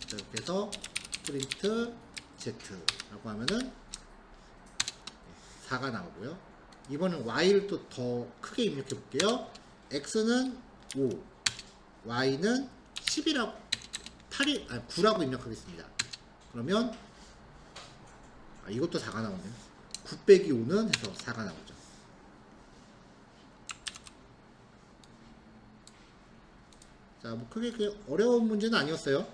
Speaker 1: 자, 이렇게 해서 프린트 z라고 하면은 4가 나오고요. 이번엔 y를 또 더 크게 입력해 볼게요. x는 5, y는 10이라고 8이 아니 9라고 입력하겠습니다. 그러면 이것도 4가 나오네요. 9 빼기 5는 해서 4가 나오죠. 자, 뭐 크게 어려운 문제는 아니었어요.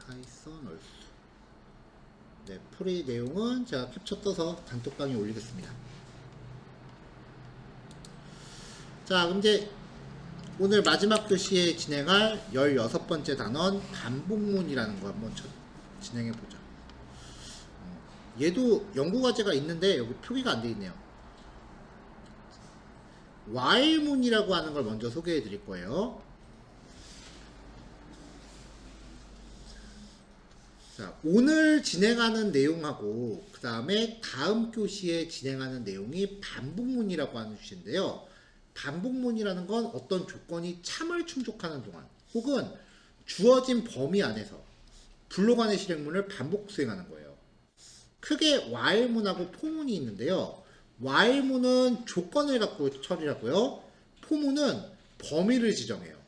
Speaker 1: 파이썬 얼수. 네, 풀이 내용은 제가 캡처 떠서 단톡방에 올리겠습니다. 자, 그럼 이제 오늘 마지막 교시에 진행할 16번째 단원 반복문이라는 거 한번 진행해 보죠. 얘도 연구과제가 있는데 여기 표기가 안 돼 있네요. while문이라고 하는 걸 먼저 소개해 드릴 거예요. 자, 오늘 진행하는 내용하고 그 다음에 다음 교시에 진행하는 내용이 반복문이라고 하는 주제인데요. 반복문이라는 건 어떤 조건이 참을 충족하는 동안 혹은 주어진 범위 안에서 블록 안의 실행문을 반복 수행하는 거예요. 크게 while문하고 for문이 있는데요. while문은 조건을 갖고 처리하고요. for문은 범위를 지정해요.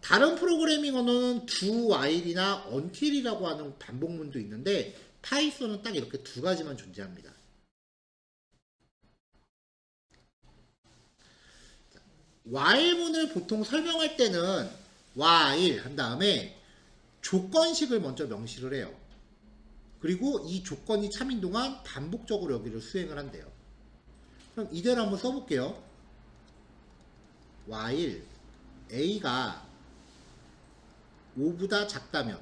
Speaker 1: 다른 프로그래밍 언어는 do while이나 until이라고 하는 반복문도 있는데 파이썬은 딱 이렇게 두 가지만 존재합니다. while문을 보통 설명할 때는 while 한 다음에 조건식을 먼저 명시를 해요. 그리고 이 조건이 참인 동안 반복적으로 여기를 수행을 한대요. 그럼 이대로 한번 써볼게요. while a가 5보다 작다면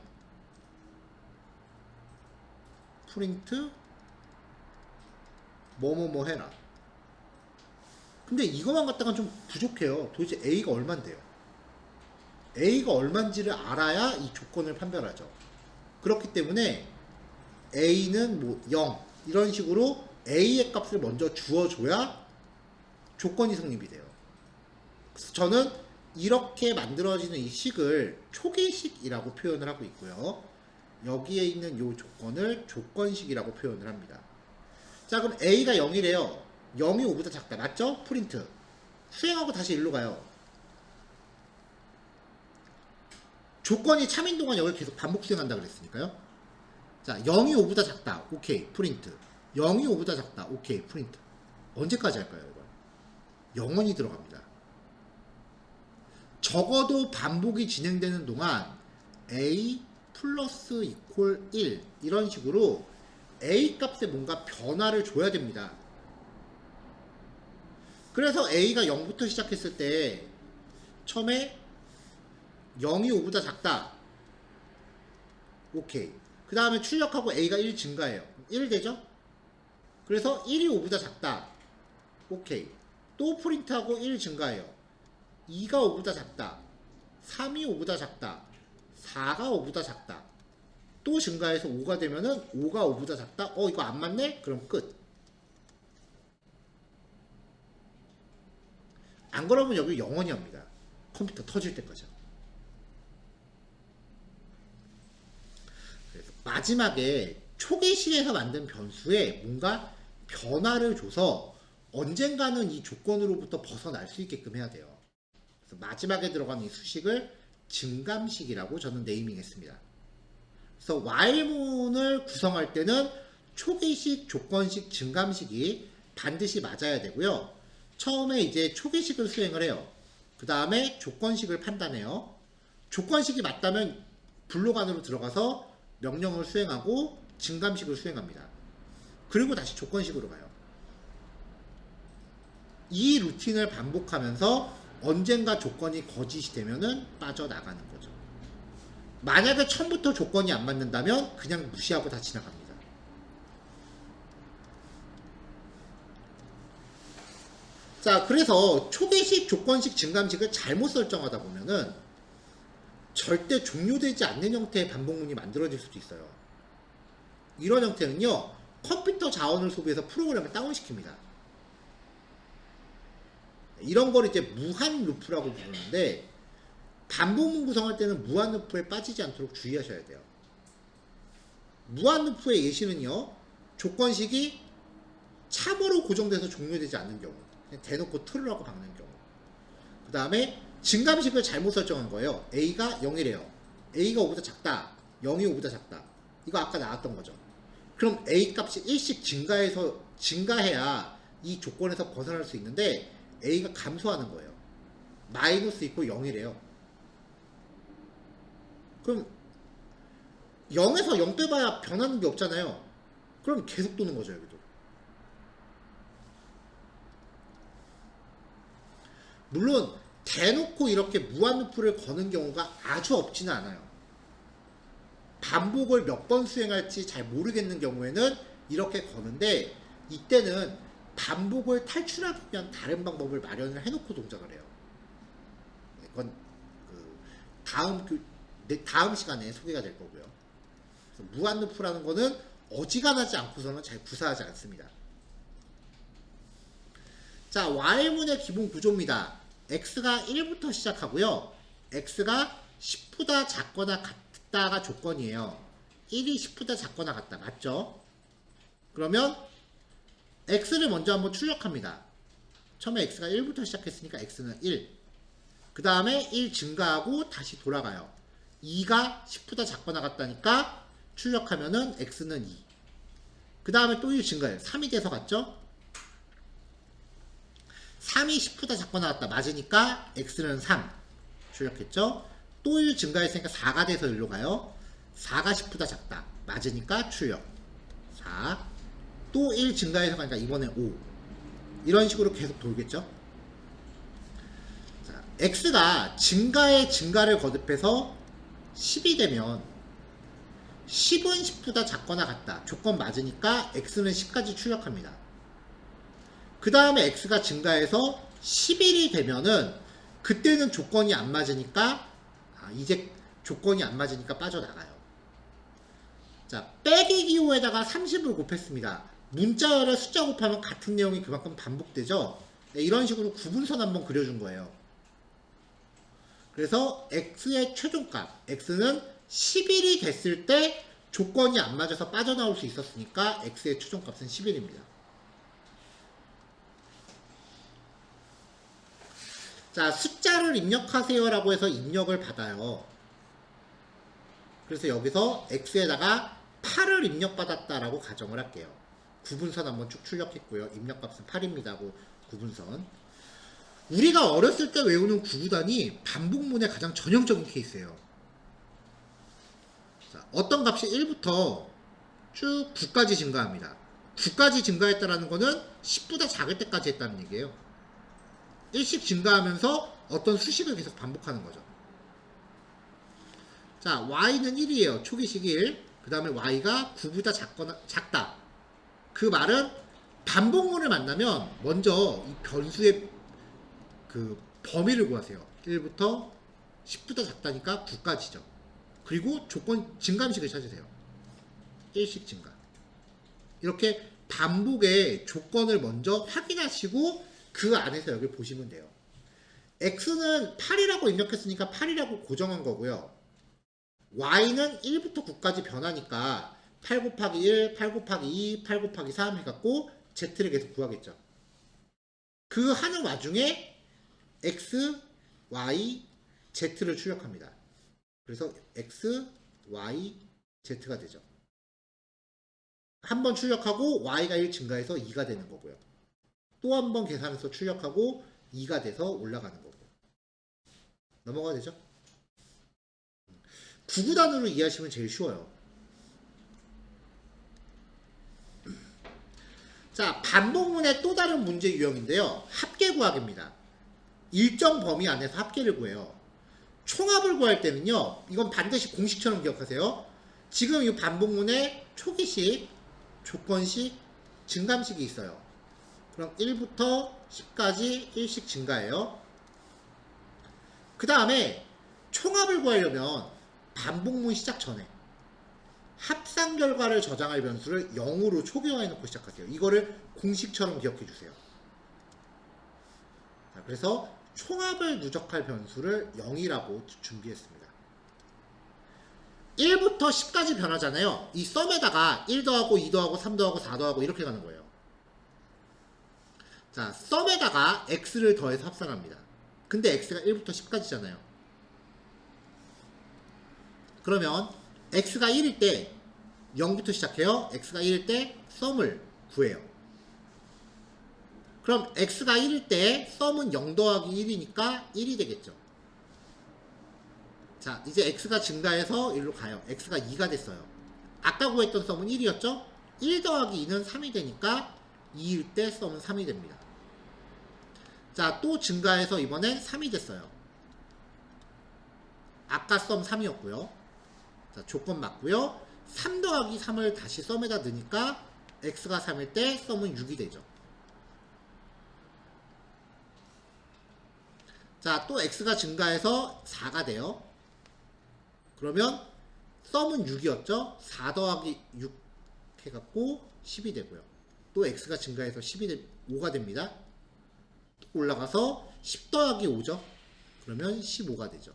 Speaker 1: 프린트 뭐뭐뭐 해라. 근데 이거만 갖다가 좀 부족해요. 도대체 a가 얼만데요? a가 얼만지를 알아야 이 조건을 판별하죠. 그렇기 때문에 a는 뭐 0 이런 식으로 a의 값을 먼저 주어줘야 조건이 성립이 돼요. 그래서 저는 이렇게 만들어지는 이 식을 초계식이라고 표현을 하고 있고요. 여기에 있는 이 조건을 조건식이라고 표현을 합니다. 자, 그럼 a가 0이래요. 0이 5보다 작다. 맞죠? 프린트. 수행하고 다시 일로 가요. 조건이 참인 동안 여기를 계속 반복 수행한다 그랬으니까요. 자, 0이 5보다 작다. 오케이. 프린트. 0이 5보다 작다. 오케이. 프린트. 언제까지 할까요, 이걸? 영원히 들어갑니다. 적어도 반복이 진행되는 동안 a 플러스 이퀄 1 이런 식으로 a 값에 뭔가 변화를 줘야 됩니다. 그래서 a가 0부터 시작했을 때 처음에 0이 5보다 작다. 오케이. 그 다음에 출력하고 a가 1 증가해요. 1 되죠? 그래서 1이 5보다 작다. 오케이. 또 프린트하고 1 증가해요. 2가 5보다 작다. 3이 5보다 작다. 4가 5보다 작다. 또 증가해서 5가 되면은 5가 5보다 작다. 이거 안 맞네? 그럼 끝. 안 그러면 여기 영원히 합니다. 컴퓨터 터질 때까지. 그래서 마지막에 초계식에서 만든 변수에 뭔가 변화를 줘서 언젠가는 이 조건으로부터 벗어날 수 있게끔 해야 돼요. 그래서 마지막에 들어가는 이 수식을 증감식이라고 저는 네이밍했습니다. 그래서 while문을 구성할 때는 초기식, 조건식, 증감식이 반드시 맞아야 되고요. 처음에 이제 초기식을 수행을 해요. 그 다음에 조건식을 판단해요. 조건식이 맞다면 블록 안으로 들어가서 명령을 수행하고 증감식을 수행합니다. 그리고 다시 조건식으로 가요. 이 루틴을 반복하면서 언젠가 조건이 거짓이 되면은 빠져나가는 거죠. 만약에 처음부터 조건이 안 맞는다면 그냥 무시하고 다 지나갑니다. 자, 그래서 초기식, 조건식, 증감식을 잘못 설정하다 보면은 절대 종료되지 않는 형태의 반복문이 만들어질 수도 있어요. 이런 형태는요, 컴퓨터 자원을 소비해서 프로그램을 다운시킵니다. 이런 걸 이제 무한 루프라고 부르는데, 반복문 구성할 때는 무한 루프에 빠지지 않도록 주의하셔야 돼요. 무한 루프의 예시는요, 조건식이 참으로 고정돼서 종료되지 않는 경우, 그냥 대놓고 틀을 하고 박는 경우. 그 다음에 증감식을 잘못 설정한 거예요. A가 0이래요. A가 5보다 작다. 0이 5보다 작다. 이거 아까 나왔던 거죠. 그럼 A 값이 1씩 증가해야 이 조건에서 벗어날 수 있는데 A가 감소하는 거예요. 마이너스 있고 0이래요. 그럼 0에서 0 빼봐야 변하는 게 없잖아요. 그럼 계속 도는 거죠, 여기도. 물론 대놓고 이렇게 무한루프를 거는 경우가 아주 없지는 않아요. 반복을 몇 번 수행할지 잘 모르겠는 경우에는 이렇게 거는데, 이때는 반복을 탈출하기 위한 다른 방법을 마련을 해놓고 동작을 해요. 이건 다음 시간에 소개가 될 거고요. 그래서 무한루프라는 거는 어지간하지 않고서는 잘 구사하지 않습니다. 자, while문의 기본 구조입니다. x가 1부터 시작하고요. x가 10보다 작거나 같다가 조건이에요. 1이 10보다 작거나 같다. 맞죠? 그러면 x를 먼저 한번 출력합니다. 처음에 x가 1부터 시작했으니까 x는 1. 그 다음에 1 증가하고 다시 돌아가요. 2가 10보다 작거나 같다니까 출력하면은 x는 2. 그 다음에 또 1 증가해요. 3이 돼서 갔죠? 3이 10보다 작거나 같다. 맞으니까 x는 3 출력했죠? 또 1 증가했으니까 4가 돼서 1로 가요. 4가 10보다 작다. 맞으니까 출력 4. 또 1 증가해서 가니까 이번엔 5. 이런 식으로 계속 돌겠죠? 자, x가 증가에 증가를 거듭해서 10이 되면 10은 10보다 작거나 같다. 조건 맞으니까 x는 10까지 출력합니다. 그 다음에 x가 증가해서 11이 되면은 그때는 조건이 안 맞으니까 이제 조건이 안 맞으니까 빠져나가요. 자, 빼기 기호에다가 30을 곱했습니다. 문자열에 숫자 곱하면 같은 내용이 그만큼 반복되죠. 네, 이런 식으로 구분선 한번 그려준 거예요. 그래서 x의 최종값 x는 11이 됐을 때 조건이 안 맞아서 빠져나올 수 있었으니까 x의 최종값은 11입니다. 자, 숫자를 입력하세요 라고 해서 입력을 받아요. 그래서 여기서 x에다가 8을 입력받았다 라고 가정을 할게요. 구분선 한번 쭉 출력했고요. 입력값은 8입니다 하고 구분선. 우리가 어렸을 때 외우는 구구단이 반복문의 가장 전형적인 케이스예요. 자, 어떤 값이 1부터 쭉 9까지 증가합니다. 9까지 증가했다라는 거는 10보다 작을 때까지 했다는 얘기예요. 1씩 증가하면서 어떤 수식을 계속 반복하는 거죠. 자, y는 1이에요. 초기식 1. 그 다음에 y가 9보다 작다. 그 말은 반복문을 만나면 먼저 이 변수의 그 범위를 구하세요. 1부터 10보다 작다니까 9까지죠. 그리고 조건 증감식을 찾으세요. 1씩 증가. 이렇게 반복의 조건을 먼저 확인하시고 그 안에서 여기 보시면 돼요. x는 8이라고 입력했으니까 8이라고 고정한 거고요. y는 1부터 9까지 변하니까 8 곱하기 1, 8 곱하기 2, 8 곱하기 3 해갖고 z를 계속 구하겠죠. 그 하는 와중에 x, y, z를 출력합니다. 그래서 x, y, z가 되죠. 한 번 출력하고 y가 1 증가해서 2가 되는 거고요. 또 한 번 계산해서 출력하고 2가 돼서 올라가는 거고. 넘어가도 되죠? 구구단으로 이해하시면 제일 쉬워요. 자, 반복문의 또 다른 문제 유형인데요. 합계 구하기입니다. 일정 범위 안에서 합계를 구해요. 총합을 구할 때는요. 이건 반드시 공식처럼 기억하세요. 지금 이 반복문에 초기식, 조건식, 증감식이 있어요. 그럼 1부터 10까지 1씩 증가해요. 그 다음에 총합을 구하려면 반복문 시작 전에 합산 결과를 저장할 변수를 0으로 초기화해놓고 시작하세요. 이거를 공식처럼 기억해 주세요. 자, 그래서 총합을 누적할 변수를 0이라고 준비했습니다. 1부터 10까지 변하잖아요. 이 썸에다가 1 더하고 2 더하고 3 더하고 4 더하고 이렇게 가는 거예요. 자, 썸에다가 x를 더해서 합산합니다. 근데 x가 1부터 10까지잖아요. 그러면 x가 1일 때 0부터 시작해요. x가 1일 때 썸을 구해요. 그럼 x가 1일 때 썸은 0 더하기 1이니까 1이 되겠죠. 자, 이제 x가 증가해서 1로 가요. x가 2가 됐어요. 아까 구했던 썸은 1이었죠? 1 더하기 2는 3이 되니까 2일 때 썸은 3이 됩니다. 자, 또 증가해서 이번엔 3이 됐어요. 아까 썸 3이었고요. 자, 조건 맞고요. 3 더하기 3을 다시 썸에다 넣으니까 x가 3일 때 썸은 6이 되죠. 자, 또 x가 증가해서 4가 돼요. 그러면 썸은 6이었죠? 4 더하기 6 해갖고 10이 되고요. 또 x가 증가해서 5가 됩니다. 올라가서 10 더하기 5죠? 그러면 15가 되죠.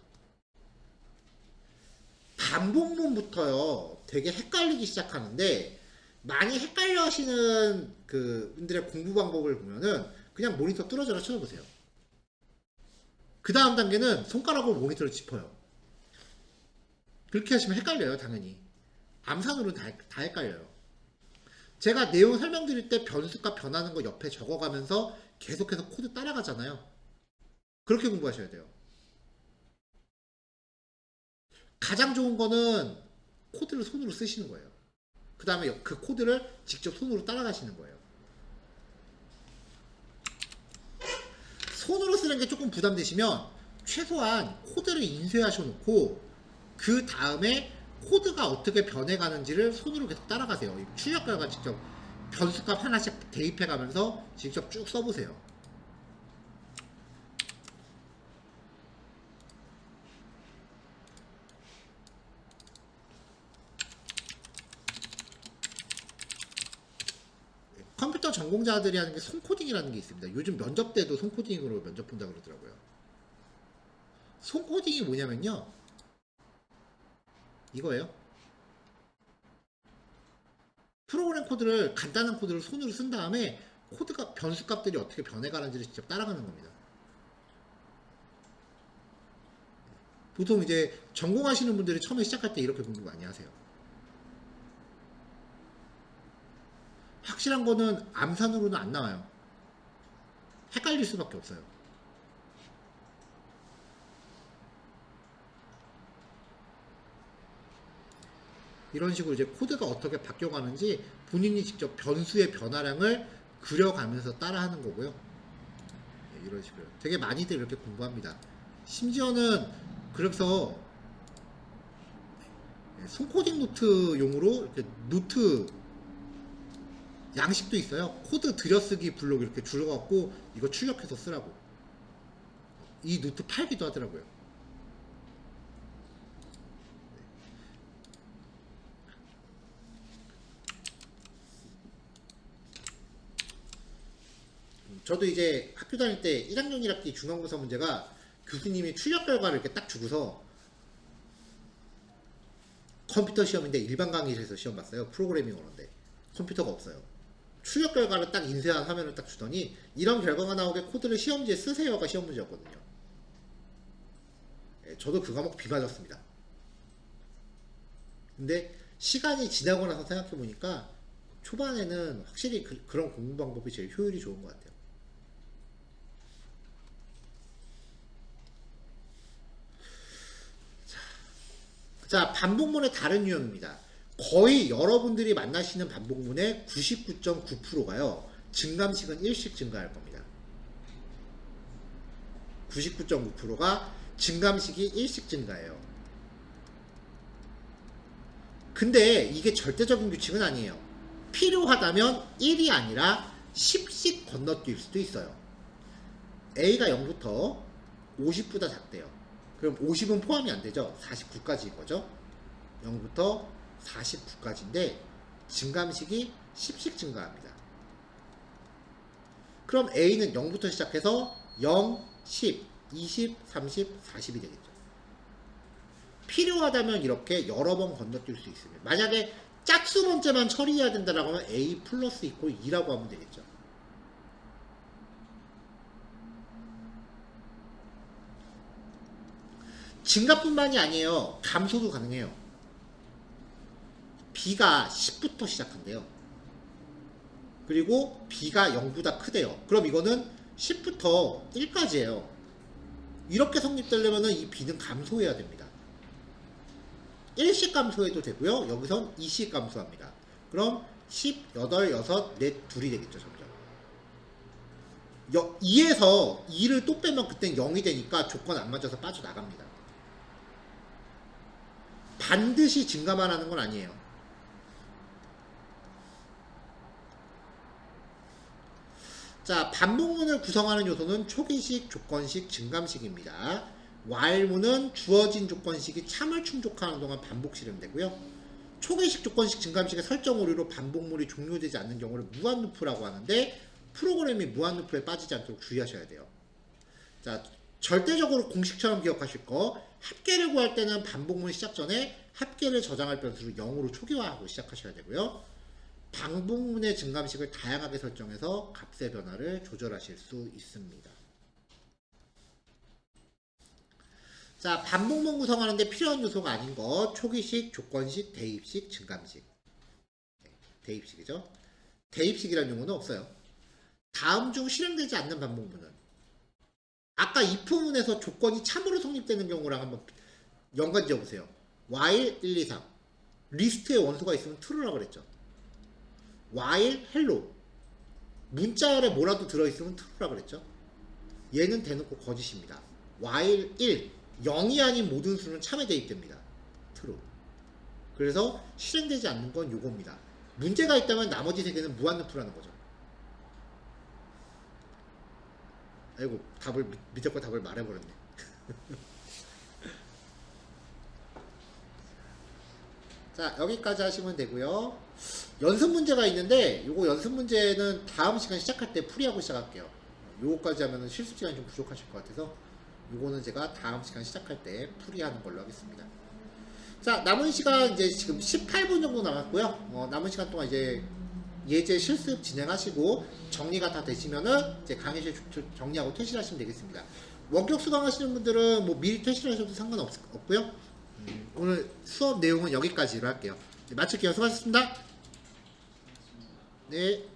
Speaker 1: 반복문부터요, 되게 헷갈리기 시작하는데, 많이 헷갈려 하시는 분들의 공부 방법을 보면은, 그냥 모니터 뚫어져라 쳐다보세요. 그 다음 단계는 손가락으로 모니터를 짚어요. 그렇게 하시면 헷갈려요, 당연히. 암산으로 다 헷갈려요. 제가 내용 설명드릴 때 변수값 변하는 거 옆에 적어가면서 계속해서 코드 따라가잖아요. 그렇게 공부하셔야 돼요. 가장 좋은 거는 코드를 손으로 쓰시는 거예요. 그 다음에 그 코드를 직접 손으로 따라가시는 거예요. 손으로 쓰는 게 조금 부담되시면 최소한 코드를 인쇄하셔 놓고 그 다음에 코드가 어떻게 변해가는지를 손으로 계속 따라가세요. 출력 결과 직접 변수값 하나씩 대입해 가면서 직접 쭉 써보세요. 컴퓨터 전공자들이 하는 게 손코딩이라는 게 있습니다. 요즘 면접 때도 손코딩으로 면접 본다 그러더라고요. 손코딩이 뭐냐면요, 이거예요. 프로그램 코드를, 간단한 코드를 손으로 쓴 다음에 코드가, 변수 값들이 어떻게 변해가는지를 직접 따라가는 겁니다. 보통 이제 전공하시는 분들이 처음에 시작할 때 이렇게 공부 많이 하세요. 확실한 거는 암산으로는 안 나와요. 헷갈릴 수밖에 없어요. 이런 식으로 이제 코드가 어떻게 바뀌어가는지 본인이 직접 변수의 변화량을 그려가면서 따라하는 거고요. 네, 이런 식으로 되게 많이들 이렇게 공부합니다. 심지어는 그래서 손코딩 노트용으로 이렇게 노트 양식도 있어요. 코드 들여쓰기 블록 이렇게 줄여갖고 이거 출력해서 쓰라고. 이 노트 팔기도 하더라고요. 저도 이제 학교 다닐 때 1학년 1학기 중간고사 문제가 교수님이 출력 결과를 이렇게 딱 주고서, 컴퓨터 시험인데 일반 강의실에서 시험 봤어요. 프로그래밍 언어인데 컴퓨터가 없어요. 출력 결과를 딱 인쇄한 화면을 딱 주더니 이런 결과가 나오게 코드를 시험지에 쓰세요가 시험 문제였거든요. 예, 저도 그 과목 비 맞았습니다. 근데 시간이 지나고 나서 생각해 보니까 초반에는 확실히 그런 공부 방법이 제일 효율이 좋은 것 같아요. 자, 반복문의 다른 유형입니다. 거의 여러분들이 만나시는 반복문의 99.9%가요. 증감식은 일씩 증가할 겁니다. 99.9%가 증감식이 일씩 증가해요. 근데 이게 절대적인 규칙은 아니에요. 필요하다면 1이 아니라 10씩 건너뛸 수도 있어요. A가 0부터 50보다 작대요. 그럼 50은 포함이 안 되죠. 49까지인 거죠. 0부터 49까지인데 증감식이 10씩 증가합니다. 그럼 A는 0부터 시작해서 0, 10, 20, 30, 40이 되겠죠. 필요하다면 이렇게 여러 번 건너뛸 수 있습니다. 만약에 짝수 번째만 처리해야 된다라고 하면 A 플러스 이퀄 2라고 하면 되겠죠. 증가뿐만이 아니에요. 감소도 가능해요. B가 10부터 시작한대요. 그리고 B가 0보다 크대요. 그럼 이거는 10부터 1까지예요. 이렇게 성립되려면 이 B는 감소해야 됩니다. 1씩 감소해도 되고요. 여기선 2씩 감소합니다. 그럼 10, 8, 6, 4, 2이 되겠죠. 점점 2에서 2를 또 빼면 그땐 0이 되니까 조건 안 맞아서 빠져나갑니다. 반드시 증가만 하는 건 아니에요. 자, 반복문을 구성하는 요소는 초기식, 조건식, 증감식입니다. while문은 주어진 조건식이 참을 충족하는 동안 반복 실행되고요. 초기식, 조건식, 증감식의 설정 오류로 반복문이 종료되지 않는 경우를 무한루프라고 하는데 프로그램이 무한루프에 빠지지 않도록 주의하셔야 돼요. 자, 절대적으로 공식처럼 기억하실 거, 합계를 구할 때는 반복문 시작 전에 합계를 저장할 변수를 0으로 초기화하고 시작하셔야 되고요. 반복문의 증감식을 다양하게 설정해서 값의 변화를 조절하실 수 있습니다. 자, 반복문 구성하는데 필요한 요소가 아닌 거, 초기식, 조건식, 대입식, 증감식. 대입식이죠. 대입식이라는 용어는 없어요. 다음 중 실행되지 않는 반복문은 아까 if문에서 조건이 참으로 성립되는 경우랑 한번 연관 지어보세요. while 1, 2, 3 리스트에 원소가 있으면 true라고 그랬죠. while hello 문자열에 뭐라도 들어있으면 true라고 그랬죠. 얘는 대놓고 거짓입니다. while 1 0이 아닌 모든 수는 참에 대입됩니다. true. 그래서 실행되지 않는 건 요겁니다. 문제가 있다면 나머지 세 개는 무한루프라는 거죠. 아이고, 밑에 거 답을 말해버렸네. 자, 여기까지 하시면 되고요. 연습 문제가 있는데 요거 연습 문제는 다음 시간 시작할 때 풀이하고 시작할게요. 요거까지 하면은 실습 시간이 좀 부족하실 것 같아서 요거는 제가 다음 시간 시작할 때 풀이하는 걸로 하겠습니다. 자, 남은 시간 이제 지금 18분 정도 남았고요. 남은 시간 동안 이제 예제 실습 진행하시고 정리가 다 되시면은 이제 강의실 정리하고 퇴실하시면 되겠습니다. 원격 수강하시는 분들은 뭐 미리 퇴실하셔도 상관없고요. 오늘 수업 내용은 여기까지로 할게요. 네, 마칠게요. 수고하셨습니다. 네.